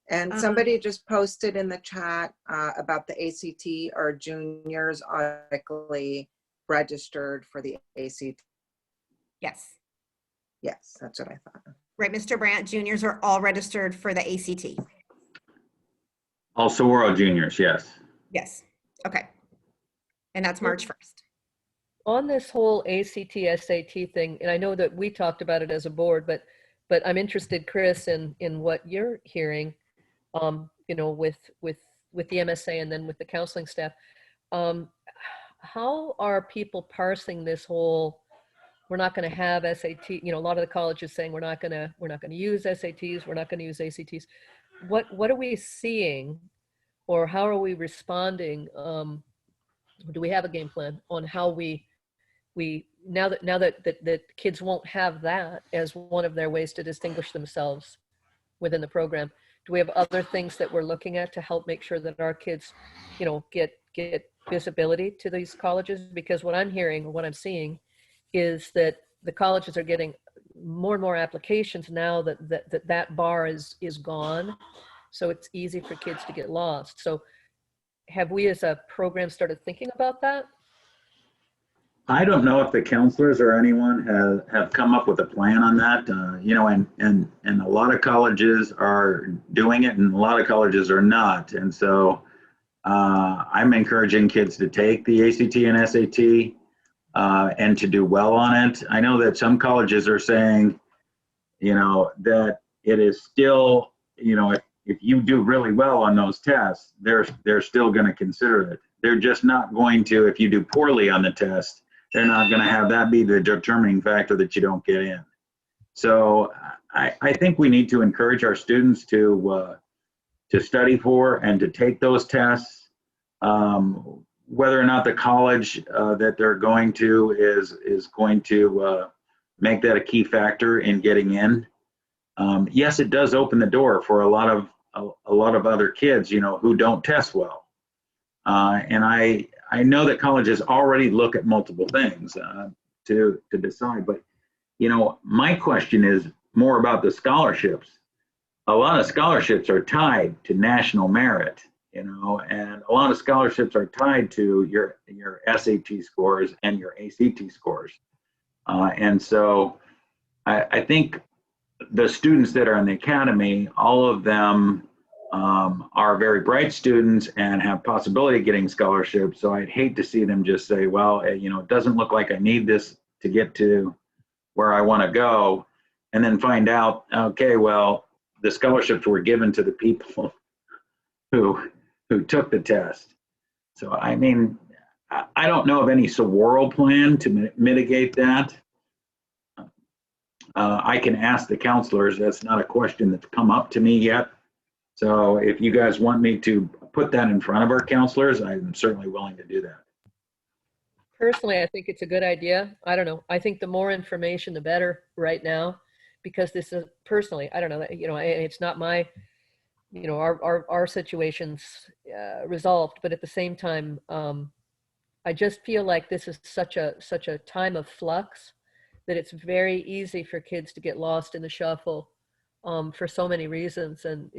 [SPEAKER 4] And somebody just posted in the chat about the ACT. Are juniors automatically registered for the ACT?
[SPEAKER 3] Yes.
[SPEAKER 4] Yes, that's what I thought.
[SPEAKER 3] Right, Mr. Brandt, juniors are all registered for the ACT.
[SPEAKER 1] Also, we're all juniors, yes.
[SPEAKER 3] Yes. Okay. And that's March 1st.
[SPEAKER 5] On this whole ACT, SAT thing, and I know that we talked about it as a board, but I'm interested, Chris, in what you're hearing, you know, with the MSA and then with the counseling staff. How are people parsing this whole, we're not going to have SAT, you know, a lot of the colleges saying we're not going to use SATs, we're not going to use ACTs. What are we seeing, or how are we responding? Do we have a game plan on how we now that kids won't have that as one of their ways to distinguish themselves within the program? Do we have other things that we're looking at to help make sure that our kids, you know, get visibility to these colleges? Because what I'm hearing, or what I'm seeing, is that the colleges are getting more and more applications now that bar is gone. So it's easy for kids to get lost. So have we as a program started thinking about that?
[SPEAKER 1] I don't know if the counselors or anyone have come up with a plan on that. You know, and a lot of colleges are doing it, and a lot of colleges are not. And so I'm encouraging kids to take the ACT and SAT and to do well on it. I know that some colleges are saying, you know, that it is still, you know, if you do really well on those tests, they're still going to consider it. They're just not going to, if you do poorly on the test, they're not going to have that be the determining factor that you don't get in. So I think we need to encourage our students to study for and to take those tests. Whether or not the college that they're going to is going to make that a key factor in getting in. Yes, it does open the door for a lot of other kids, you know, who don't test well. And I know that colleges already look at multiple things to decide, but, you know, my question is more about the scholarships. A lot of scholarships are tied to national merit, you know, and a lot of scholarships are tied to your SAT scores and your ACT scores. And so I think the students that are in the academy, all of them are very bright students and have possibility of getting scholarships. So I'd hate to see them just say, well, you know, it doesn't look like I need this to get to where I want to go. And then find out, okay, well, the scholarships were given to the people who took the test. So, I mean, I don't know of any Saguaro plan to mitigate that. I can ask the counselors. That's not a question that's come up to me yet. So if you guys want me to put that in front of our counselors, I'm certainly willing to do that.
[SPEAKER 5] Personally, I think it's a good idea. I don't know. I think the more information, the better right now, because this is personally, I don't know, you know, it's not my, you know, our situation's resolved, but at the same time, I just feel like this is such a time of flux that it's very easy for kids to get lost in the shuffle for so many reasons. And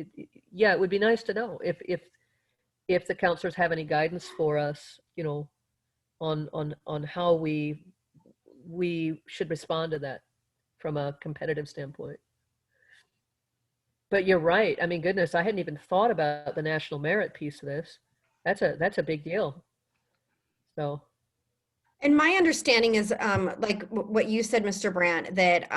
[SPEAKER 5] yeah, it would be nice to know if the counselors have any guidance for us, you know, on how we should respond to that from a competitive standpoint. But you're right. I mean, goodness, I hadn't even thought about the national merit piece of this. That's a big deal. So
[SPEAKER 3] And my understanding is, like what you said, Mr. Brandt, that,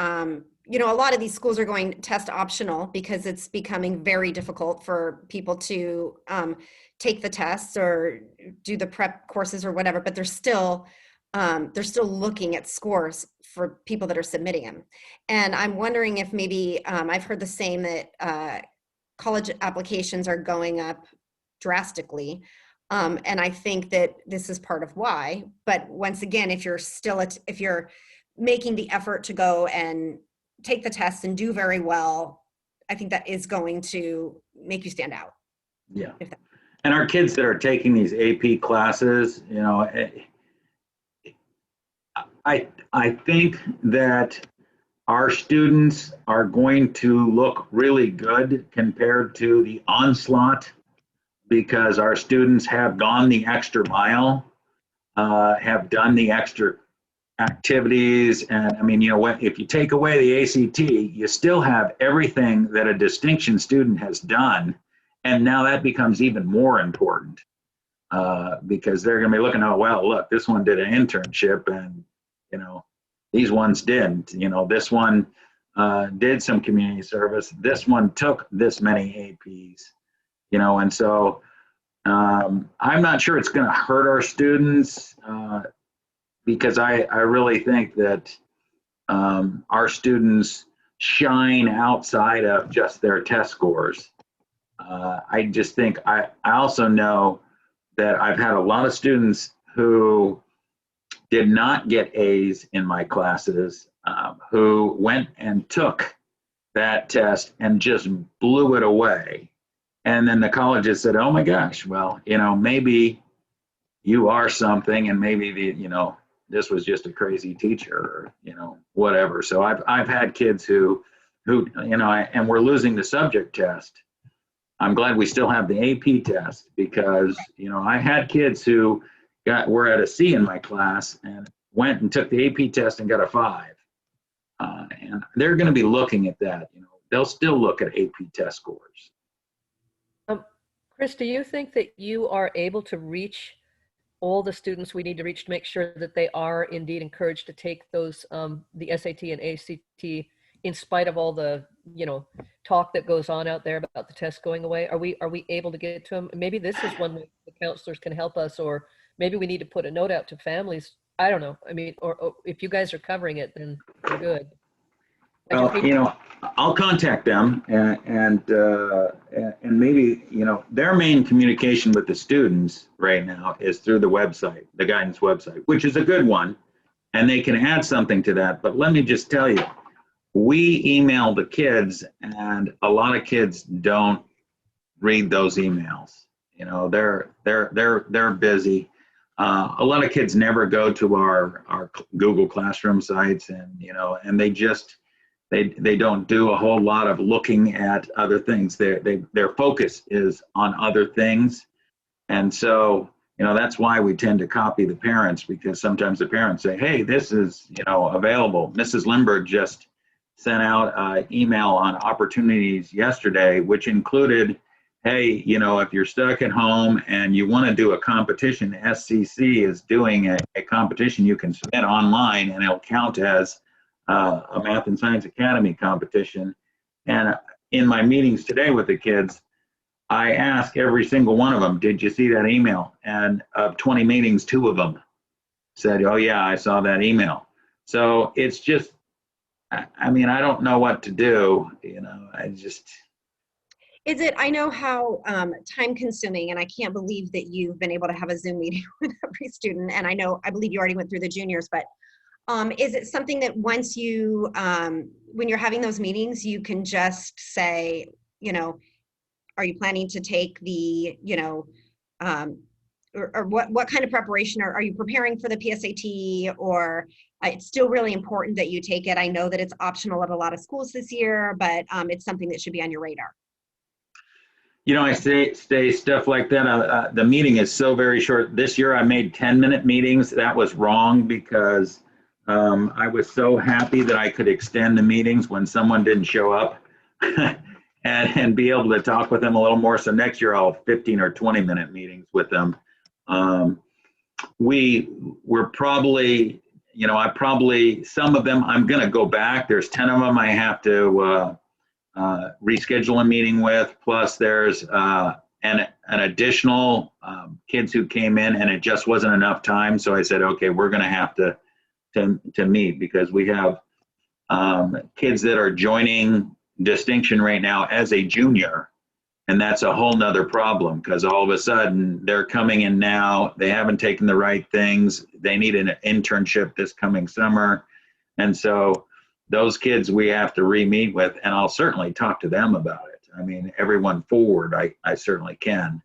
[SPEAKER 3] you know, a lot of these schools are going test optional because it's becoming very difficult for people to take the tests or do the prep courses or whatever, but they're still looking at scores for people that are submitting them. And I'm wondering if maybe, I've heard the same, that college applications are going up drastically. And I think that this is part of why. But once again, if you're making the effort to go and take the test and do very well, I think that is going to make you stand out.
[SPEAKER 1] Yeah. And our kids that are taking these AP classes, you know, I think that our students are going to look really good compared to the onslaught, because our students have gone the extra mile, have done the extra activities. And I mean, you know what, if you take away the ACT, you still have everything that a distinction student has done. And now that becomes even more important because they're going to be looking, oh, well, look, this one did an internship and, you know, these ones didn't. You know, this one did some community service. This one took this many APs. You know, and so I'm not sure it's going to hurt our students because I really think that our students shine outside of just their test scores. I just think I also know that I've had a lot of students who did not get A's in my classes who went and took that test and just blew it away. And then the colleges said, oh my gosh, well, you know, maybe you are something and maybe you know, this was just a crazy teacher or, you know, whatever. So I've had kids who, you know, and we're losing the subject test. I'm glad we still have the AP test because, you know, I had kids who were at a C in my class and went and took the AP test and got a 5. And they're going to be looking at that, you know, they'll still look at AP test scores.
[SPEAKER 5] Chris, do you think that you are able to reach all the students we need to reach to make sure that they are indeed encouraged to take those, the SAT and ACT, in spite of all the, you know, talk that goes on out there about the test going away? Are we able to get to them? Maybe this is one that the counselors can help us, or maybe we need to put a note out to families. I don't know. I mean, or if you guys are covering it, then we're good.
[SPEAKER 1] Well, you know, I'll contact them and maybe, you know, their main communication with the students right now is through the website, the guidance website, which is a good one, and they can add something to that. But let me just tell you, we email the kids, and a lot of kids don't read those emails. You know, they're busy. A lot of kids never go to our Google Classroom sites, and you know, and they just they don't do a whole lot of looking at other things. Their focus is on other things, and so you know that's why we tend to copy the parents, because sometimes the parents say, "Hey, this is, you know, available." Mrs. Lindbergh just sent out an email on opportunities yesterday, which included, hey, you know, if you're stuck at home and you want to do a competition, SCC is doing a competition you can submit online, and it'll count as a Math and Science Academy competition. And in my meetings today with the kids, I ask every single one of them, did you see that email? And of 20 meetings, 2 of them said, oh yeah, I saw that email. So it's just, I mean, I don't know what to do, you know,
[SPEAKER 3] I know how time consuming, and I can't believe that you've been able to have a Zoom meeting with every student. And I believe you already went through the juniors, but Is it something that once you, when you're having those meetings, you can just say, are you planning to take the, or what kind of preparation are you preparing for the PSAT, or it's still really important that you take it? I know that it's optional at a lot of schools this year, but it's something that should be on your radar.
[SPEAKER 1] I say stuff like that. The meeting is so very short. This year I made 10-minute meetings. That was wrong because I was so happy that I could extend the meetings when someone didn't show up and be able to talk with them a little more. So next year I'll have 15 or 20-minute meetings with them. We're probably, some of them I'm going to go back. There's 10 of them I have to reschedule a meeting with, plus there's an additional kids who came in and it just wasn't enough time. So I said, okay, we're going to have to meet, because we have kids that are joining distinction right now as a junior, and that's a whole nother problem, because all of a sudden they're coming in now, they haven't taken the right things, they need an internship this coming summer, and so those kids we have to re-meet with, and I'll certainly talk to them about it. I mean, everyone forward, I certainly can.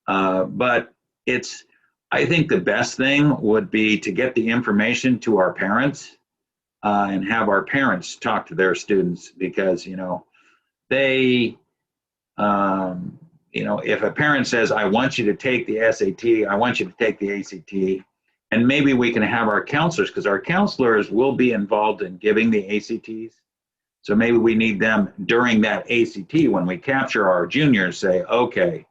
[SPEAKER 1] But I think the best thing would be to get the information to our parents and have our parents talk to their students, because, they, if a parent says, I want you to take the SAT, I want you to take the ACT, and maybe we can have our counselors, because our counselors will be involved in giving the ACTs. So maybe we need them during that ACT, when we capture our juniors, say, okay,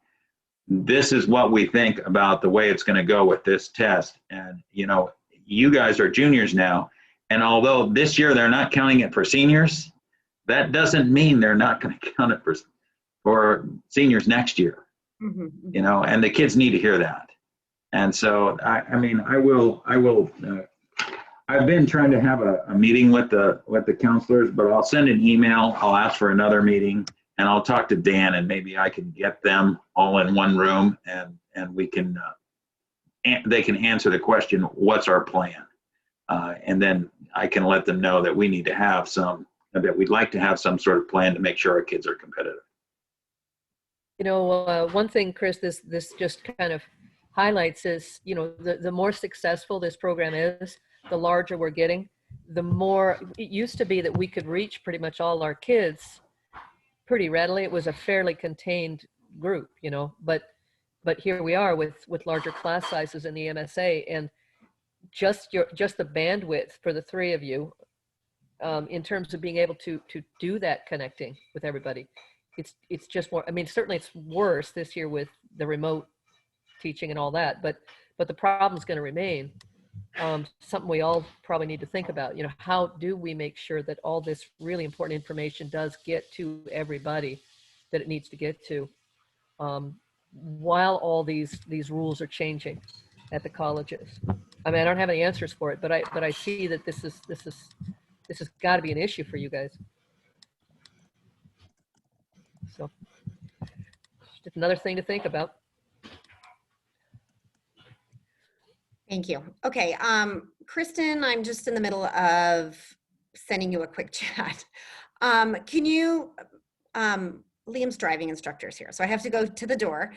[SPEAKER 1] this is what we think about the way it's going to go with this test. And, you guys are juniors now. And although this year they're not counting it for seniors, that doesn't mean they're not going to count it for seniors next year.
[SPEAKER 3] Mm-hmm.
[SPEAKER 1] And the kids need to hear that. And so, I will, I've been trying to have a meeting with the counselors, but I'll send an email, I'll ask for another meeting, and I'll talk to Dan, and maybe I can get them all in one room, and we can, they can answer the question, what's our plan? And then I can let them know that we need to have that we'd like to have some sort of plan to make sure our kids are competitive.
[SPEAKER 5] One thing, Chris, this just kind of highlights is, the more successful this program is, the larger we're getting. The more, it used to be that we could reach pretty much all our kids pretty readily. It was a fairly contained group, but here we are with larger class sizes in the MSA, and just the bandwidth for the three of you in terms of being able to do that connecting with everybody. It's just more, certainly it's worse this year with the remote teaching and all that, but the problem's going to remain. Something we all probably need to think about, how do we make sure that all this really important information does get to everybody that it needs to get to, while all these rules are changing at the colleges. I don't have any answers for it, but I see that this has got to be an issue for you guys. So just another thing to think about.
[SPEAKER 3] Thank you. Okay, Kristen, I'm just in the middle of sending you a quick chat. Can you, Liam's driving instructors here, so I have to go to the door.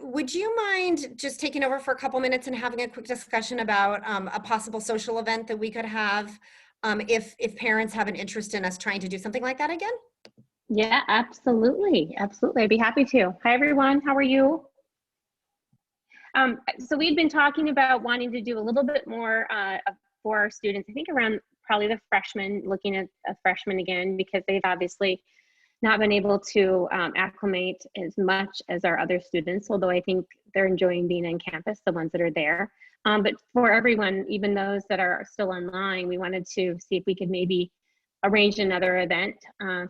[SPEAKER 3] Would you mind just taking over for a couple minutes and having a quick discussion about a possible social event that we could have if parents have an interest in us trying to do something like that again?
[SPEAKER 8] Yeah, absolutely. Absolutely. I'd be happy to. Hi, everyone. How are you? So we've been talking about wanting to do a little bit more for our students, I think around probably the freshmen, looking at a freshman again, because they've obviously not been able to acclimate as much as our other students, although I think they're enjoying being on campus, the ones that are there. But for everyone, even those that are still online, we wanted to see if we could maybe arrange another event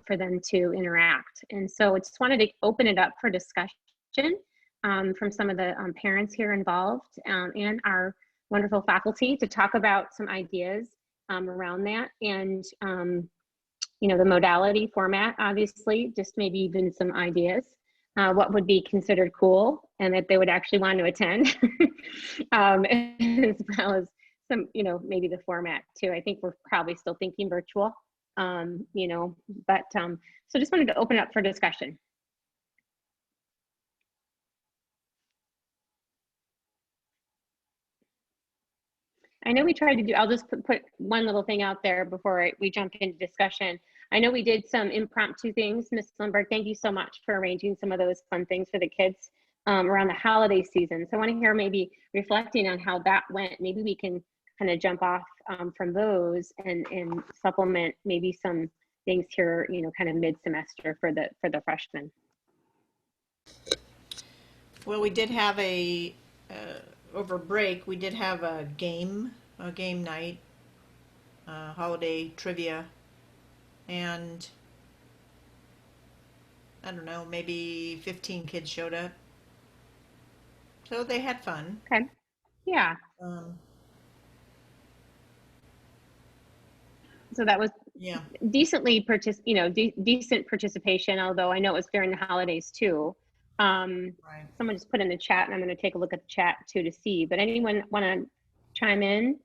[SPEAKER 8] for them to interact. And so I just wanted to open it up for discussion from some of the parents here involved and our wonderful faculty to talk about some ideas around that, and the modality format, obviously, just maybe even some ideas, what would be considered cool and that they would actually want to attend, as well as some, you know, maybe the format too. I think we're probably still thinking virtual, you know, but so just wanted to open up for discussion. I know we tried to do, I'll just put one little thing out there before we jump into discussion. I know we did some impromptu things. Ms. Lindbergh, thank you so much for arranging some of those fun things for the kids around the holiday season. So I want to hear maybe reflecting on how that went. Maybe we can kind of jump off from those and supplement maybe some things here, you know, kind of mid-semester for the freshmen.
[SPEAKER 6] Well, we did have over break, we did have a game night, holiday trivia, and I don't know, maybe 15 kids showed up. So they had fun.
[SPEAKER 8] Okay. Yeah. So that was
[SPEAKER 6] Yeah.
[SPEAKER 8] decently decent participation, although I know it was during the holidays too.
[SPEAKER 6] Right.
[SPEAKER 8] Someone just put in the chat, and I'm going to take a look at the chat too to see. But anyone want to chime in?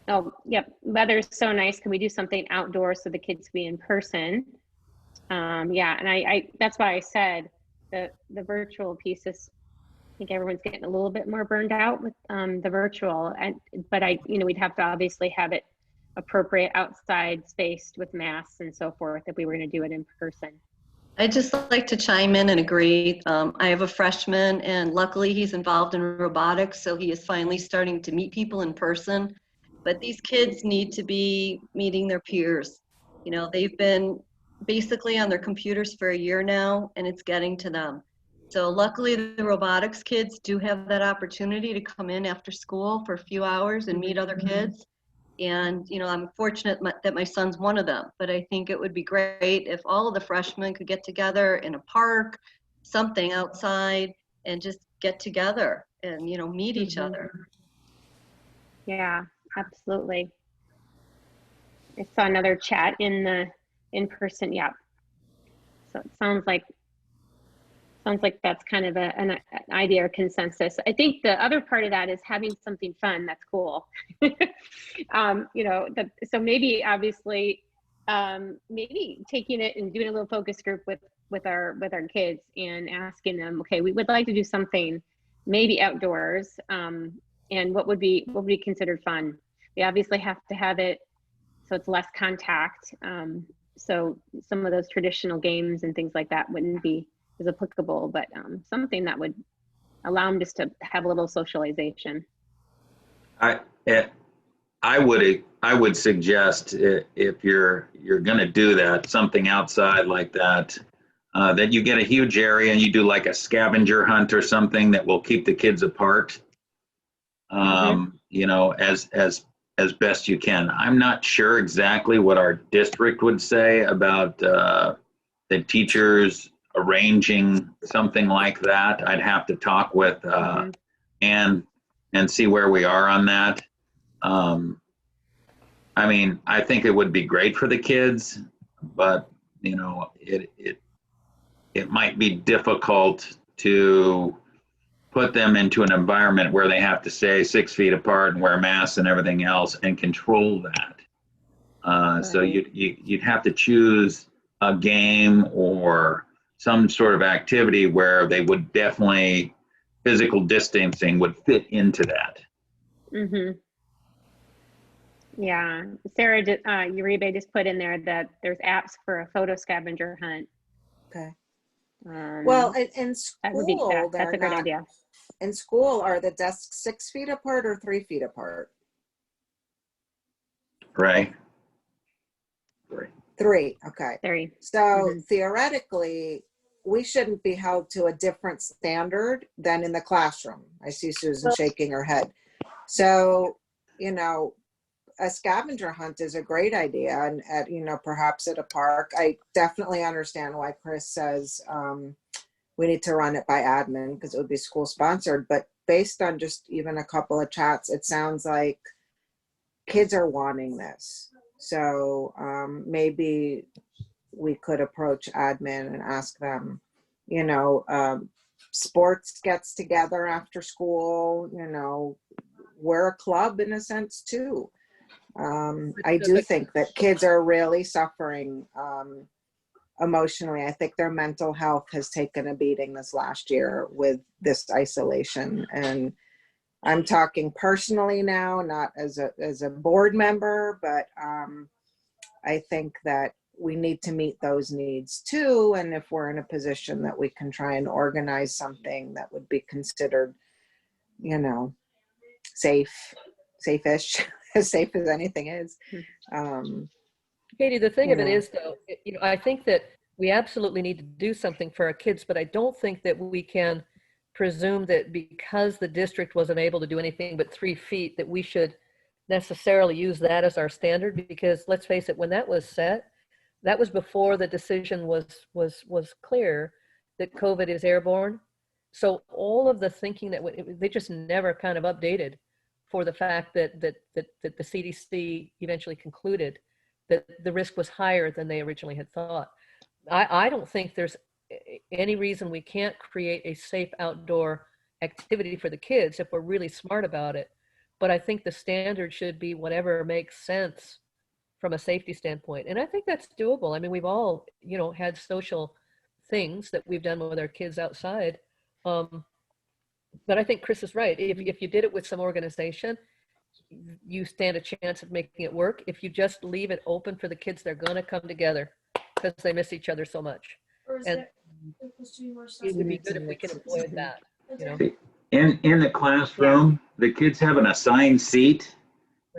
[SPEAKER 8] Oh, yep. Weather's so nice. Can we do something outdoors so the kids can be in person? Yeah, and I that's why I said the virtual piece is. I think everyone's getting a little bit more burned out with the virtual, but we'd have to obviously have it appropriate outside spaced with masks and so forth if we were going to do it in person.
[SPEAKER 9] I'd just like to chime in and agree. I have a freshman, and luckily he's involved in robotics, so he is finally starting to meet people in person. But these kids need to be meeting their peers. You know, they've been basically on their computers for a year now, and it's getting to them. So luckily the robotics kids do have that opportunity to come in after school for a few hours and meet other kids. And, you know, I'm fortunate that my son's one of them, but I think it would be great if all of the freshmen could get together in a park, something outside, and just get together and, you know, meet each other.
[SPEAKER 8] Yeah, absolutely. I saw another chat in the in-person. Yeah. So it sounds like that's kind of an idea or consensus. I think the other part of that is having something fun that's cool. You know, so maybe obviously, maybe taking it and doing a little focus group with our kids and asking them, okay, we would like to do something maybe outdoors, and what would be considered fun. We obviously have to have it so it's less contact. So some of those traditional games and things like that wouldn't be as applicable, but something that would allow them just to have a little socialization.
[SPEAKER 1] I would suggest if you're going to do that, something outside like that, that you get a huge area and you do like a scavenger hunt or something that will keep the kids apart. You know, as best you can. I'm not sure exactly what our district would say about the teachers arranging something like that. I'd have to talk with Ann and see where we are on that. I mean, I think it would be great for the kids, but you know, it might be difficult to put them into an environment where they have to stay 6 feet apart and wear masks and everything else and control that. So you'd have to choose a game or some sort of activity where they would definitely, physical distancing would fit into that.
[SPEAKER 8] Yeah, Sarah, Uribe just put in there that there's apps for a photo scavenger hunt.
[SPEAKER 4] Okay. Well, in school,
[SPEAKER 8] that's a great idea.
[SPEAKER 4] In school, are the desks 6 feet apart or 3 feet apart?
[SPEAKER 1] Right.
[SPEAKER 4] 3. Okay.
[SPEAKER 8] 3.
[SPEAKER 4] So theoretically, we shouldn't be held to a different standard than in the classroom. I see Susan shaking her head. So, you know, a scavenger hunt is a great idea, and at, you know, perhaps at a park. I definitely understand why Chris says we need to run it by admin because it would be school sponsored, but based on just even a couple of chats, it sounds like kids are wanting this. So maybe we could approach admin and ask them, you know, sports gets together after school, you know, we're a club in a sense too. I do think that kids are really suffering emotionally. I think their mental health has taken a beating this last year with this isolation. And I'm talking personally now, not as a board member, but I think that we need to meet those needs too. And if we're in a position that we can try and organize something that would be considered, you know, safe-ish, as safe as anything is.
[SPEAKER 5] Katie, the thing of it
[SPEAKER 4] Yeah.
[SPEAKER 5] is, though, I think that we absolutely need to do something for our kids, but I don't think that we can presume that because the district wasn't able to do anything but 3 feet, that we should necessarily use that as our standard. Because let's face it, when that was set, that was before the decision was clear that COVID is airborne. So all of the thinking that they just never kind of updated for the fact that the CDC eventually concluded that the risk was higher than they originally had thought. I don't think there's any reason we can't create a safe outdoor activity for the kids if we're really smart about it. But I think the standard should be whatever makes sense from a safety standpoint. And I think that's doable. I mean, we've all, had social things that we've done with our kids outside. But I think Chris is right. If you did it with some organization, you stand a chance of making it work. If you just leave it open for the kids, they're going to come together because they miss each other so much. And it would be good if we can avoid that.
[SPEAKER 1] In the classroom, the kids have an assigned seat,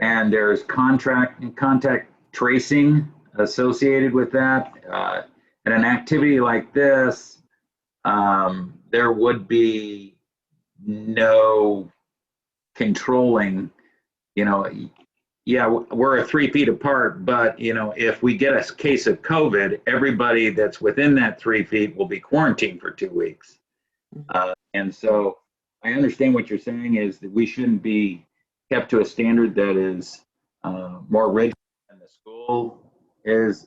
[SPEAKER 1] and there's contact tracing associated with that. And an activity like this, there would be no controlling. We're 3 feet apart, but if we get a case of COVID, everybody that's within that 3 feet will be quarantined for 2 weeks. And so I understand what you're saying is that we shouldn't be kept to a standard that is more rigid than the school is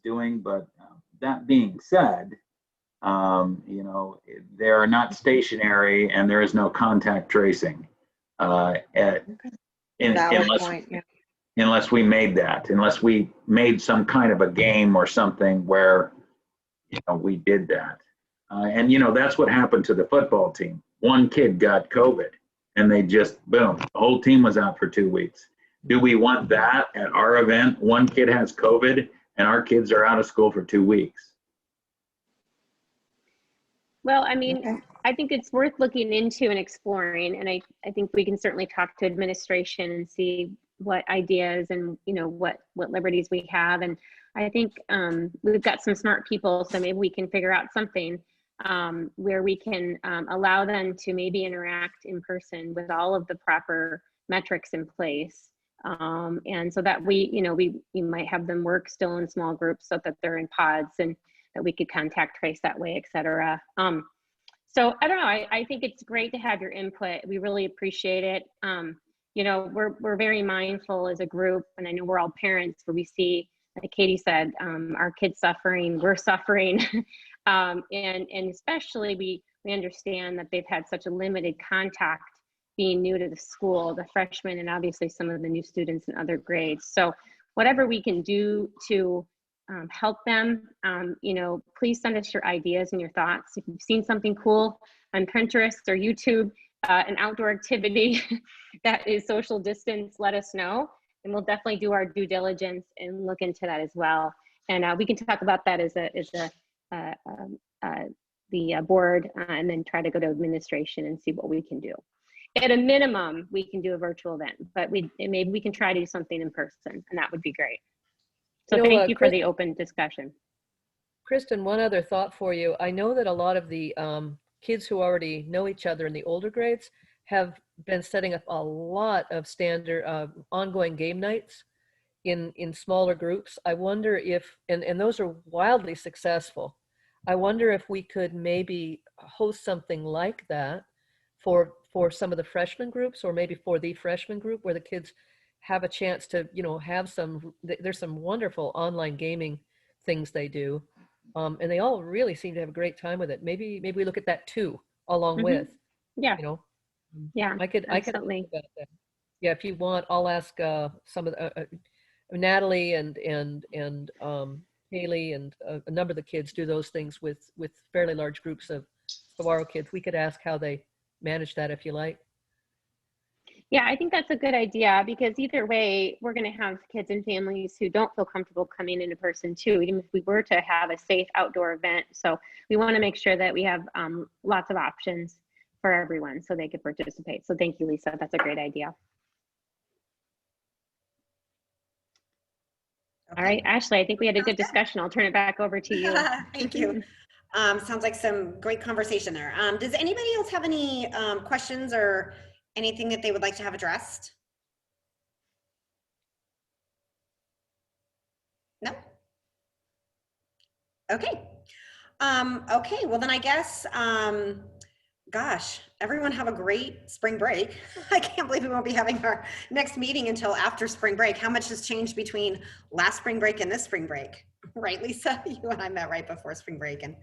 [SPEAKER 1] doing. But that being said, they are not stationary, and there is no contact tracing. Unless we made some kind of a game or something where we did that. And that's what happened to the football team. One kid got COVID, and they just boom, the whole team was out for 2 weeks. Do we want that at our event? One kid has COVID and our kids are out of school for 2 weeks.
[SPEAKER 8] Well, I mean, I think it's worth looking into and exploring. And I think we can certainly talk to administration and see what ideas and, what liberties we have. And I think we've got some smart people, so maybe we can figure out something where we can allow them to maybe interact in person with all of the proper metrics in place. And so that we might have them work still in small groups so that they're in pods, and that we could contact trace that way, et cetera. So I don't know, I think it's great to have your input. We really appreciate it. We're very mindful as a group, and I know we're all parents, where we see, like Katie said, our kids suffering, we're suffering. And especially we understand that they've had such a limited contact being new to the school, the freshmen, and obviously some of the new students in other grades. So whatever we can do to help them, please send us your ideas and your thoughts. If you've seen something cool on Pinterest or YouTube, an outdoor activity that is social distance, let us know, and we'll definitely do our due diligence and look into that as well. And we can talk about that as the board, and then try to go to administration and see what we can do. At a minimum, we can do a virtual event, but maybe we can try to do something in person, and that would be great. So thank you for the open discussion.
[SPEAKER 5] Kristen, one other thought for you. I know that a lot of the kids who already know each other in the older grades have been setting up a lot of standard ongoing game nights in smaller groups. I wonder if, and those are wildly successful. I wonder if we could maybe host something like that for some of the freshman groups, or maybe for the freshman group, where the kids have a chance to, there's some wonderful online gaming things they do. And they all really seem to have a great time with it. Maybe we look at that too, along with,
[SPEAKER 8] Yeah,
[SPEAKER 5] I could ask
[SPEAKER 8] absolutely.
[SPEAKER 5] about that. Yeah, if you want, I'll ask some of the Natalie and Haley and a number of the kids do those things with fairly large groups of Saguaro kids. We could ask how they manage that if you like.
[SPEAKER 8] Yeah, I think that's a good idea because either way, we're going to have kids and families who don't feel comfortable coming into person too, even if we were to have a safe outdoor event. So we want to make sure that we have lots of options for everyone so they could participate. So thank you, Lisa. That's a great idea. All right, Ashley, I think we had a good discussion. I'll turn it back over to you.
[SPEAKER 3] Thank you. Sounds like some great conversation there. Does anybody else have any questions or anything that they would like to have addressed? No? Okay. Okay, well then I guess, gosh, everyone have a great spring break. I can't believe we won't be having our next meeting until after spring break. How much has changed between last spring break and this spring break? Right, Lisa? You and I met right before spring break and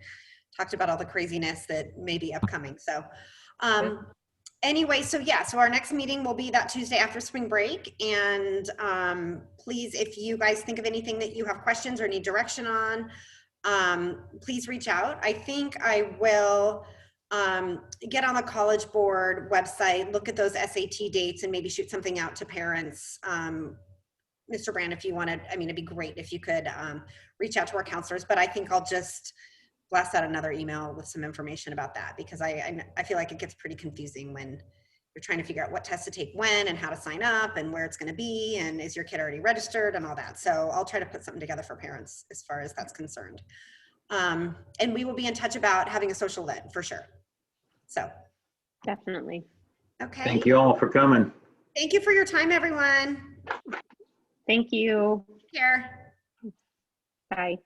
[SPEAKER 3] talked about all the craziness that may be upcoming. So anyway, so yeah, so our next meeting will be that Tuesday after spring break. And please, if you guys think of anything that you have questions or need direction on, please reach out. I think I will get on the College Board website, look at those SAT dates and maybe shoot something out to parents. Mr. Brand, if you wanted, I mean, it'd be great if you could reach out to our counselors, but I think I'll just blast out another email with some information about that because I feel like it gets pretty confusing when you're trying to figure out what tests to take when and how to sign up and where it's going to be and is your kid already registered and all that. So I'll try to put something together for parents as far as that's concerned. And we will be in touch about having a social ed for sure. So
[SPEAKER 8] Definitely.
[SPEAKER 3] okay.
[SPEAKER 1] Thank you all for coming.
[SPEAKER 3] Thank you for your time, everyone.
[SPEAKER 8] Thank you.
[SPEAKER 3] Take care.
[SPEAKER 8] Bye.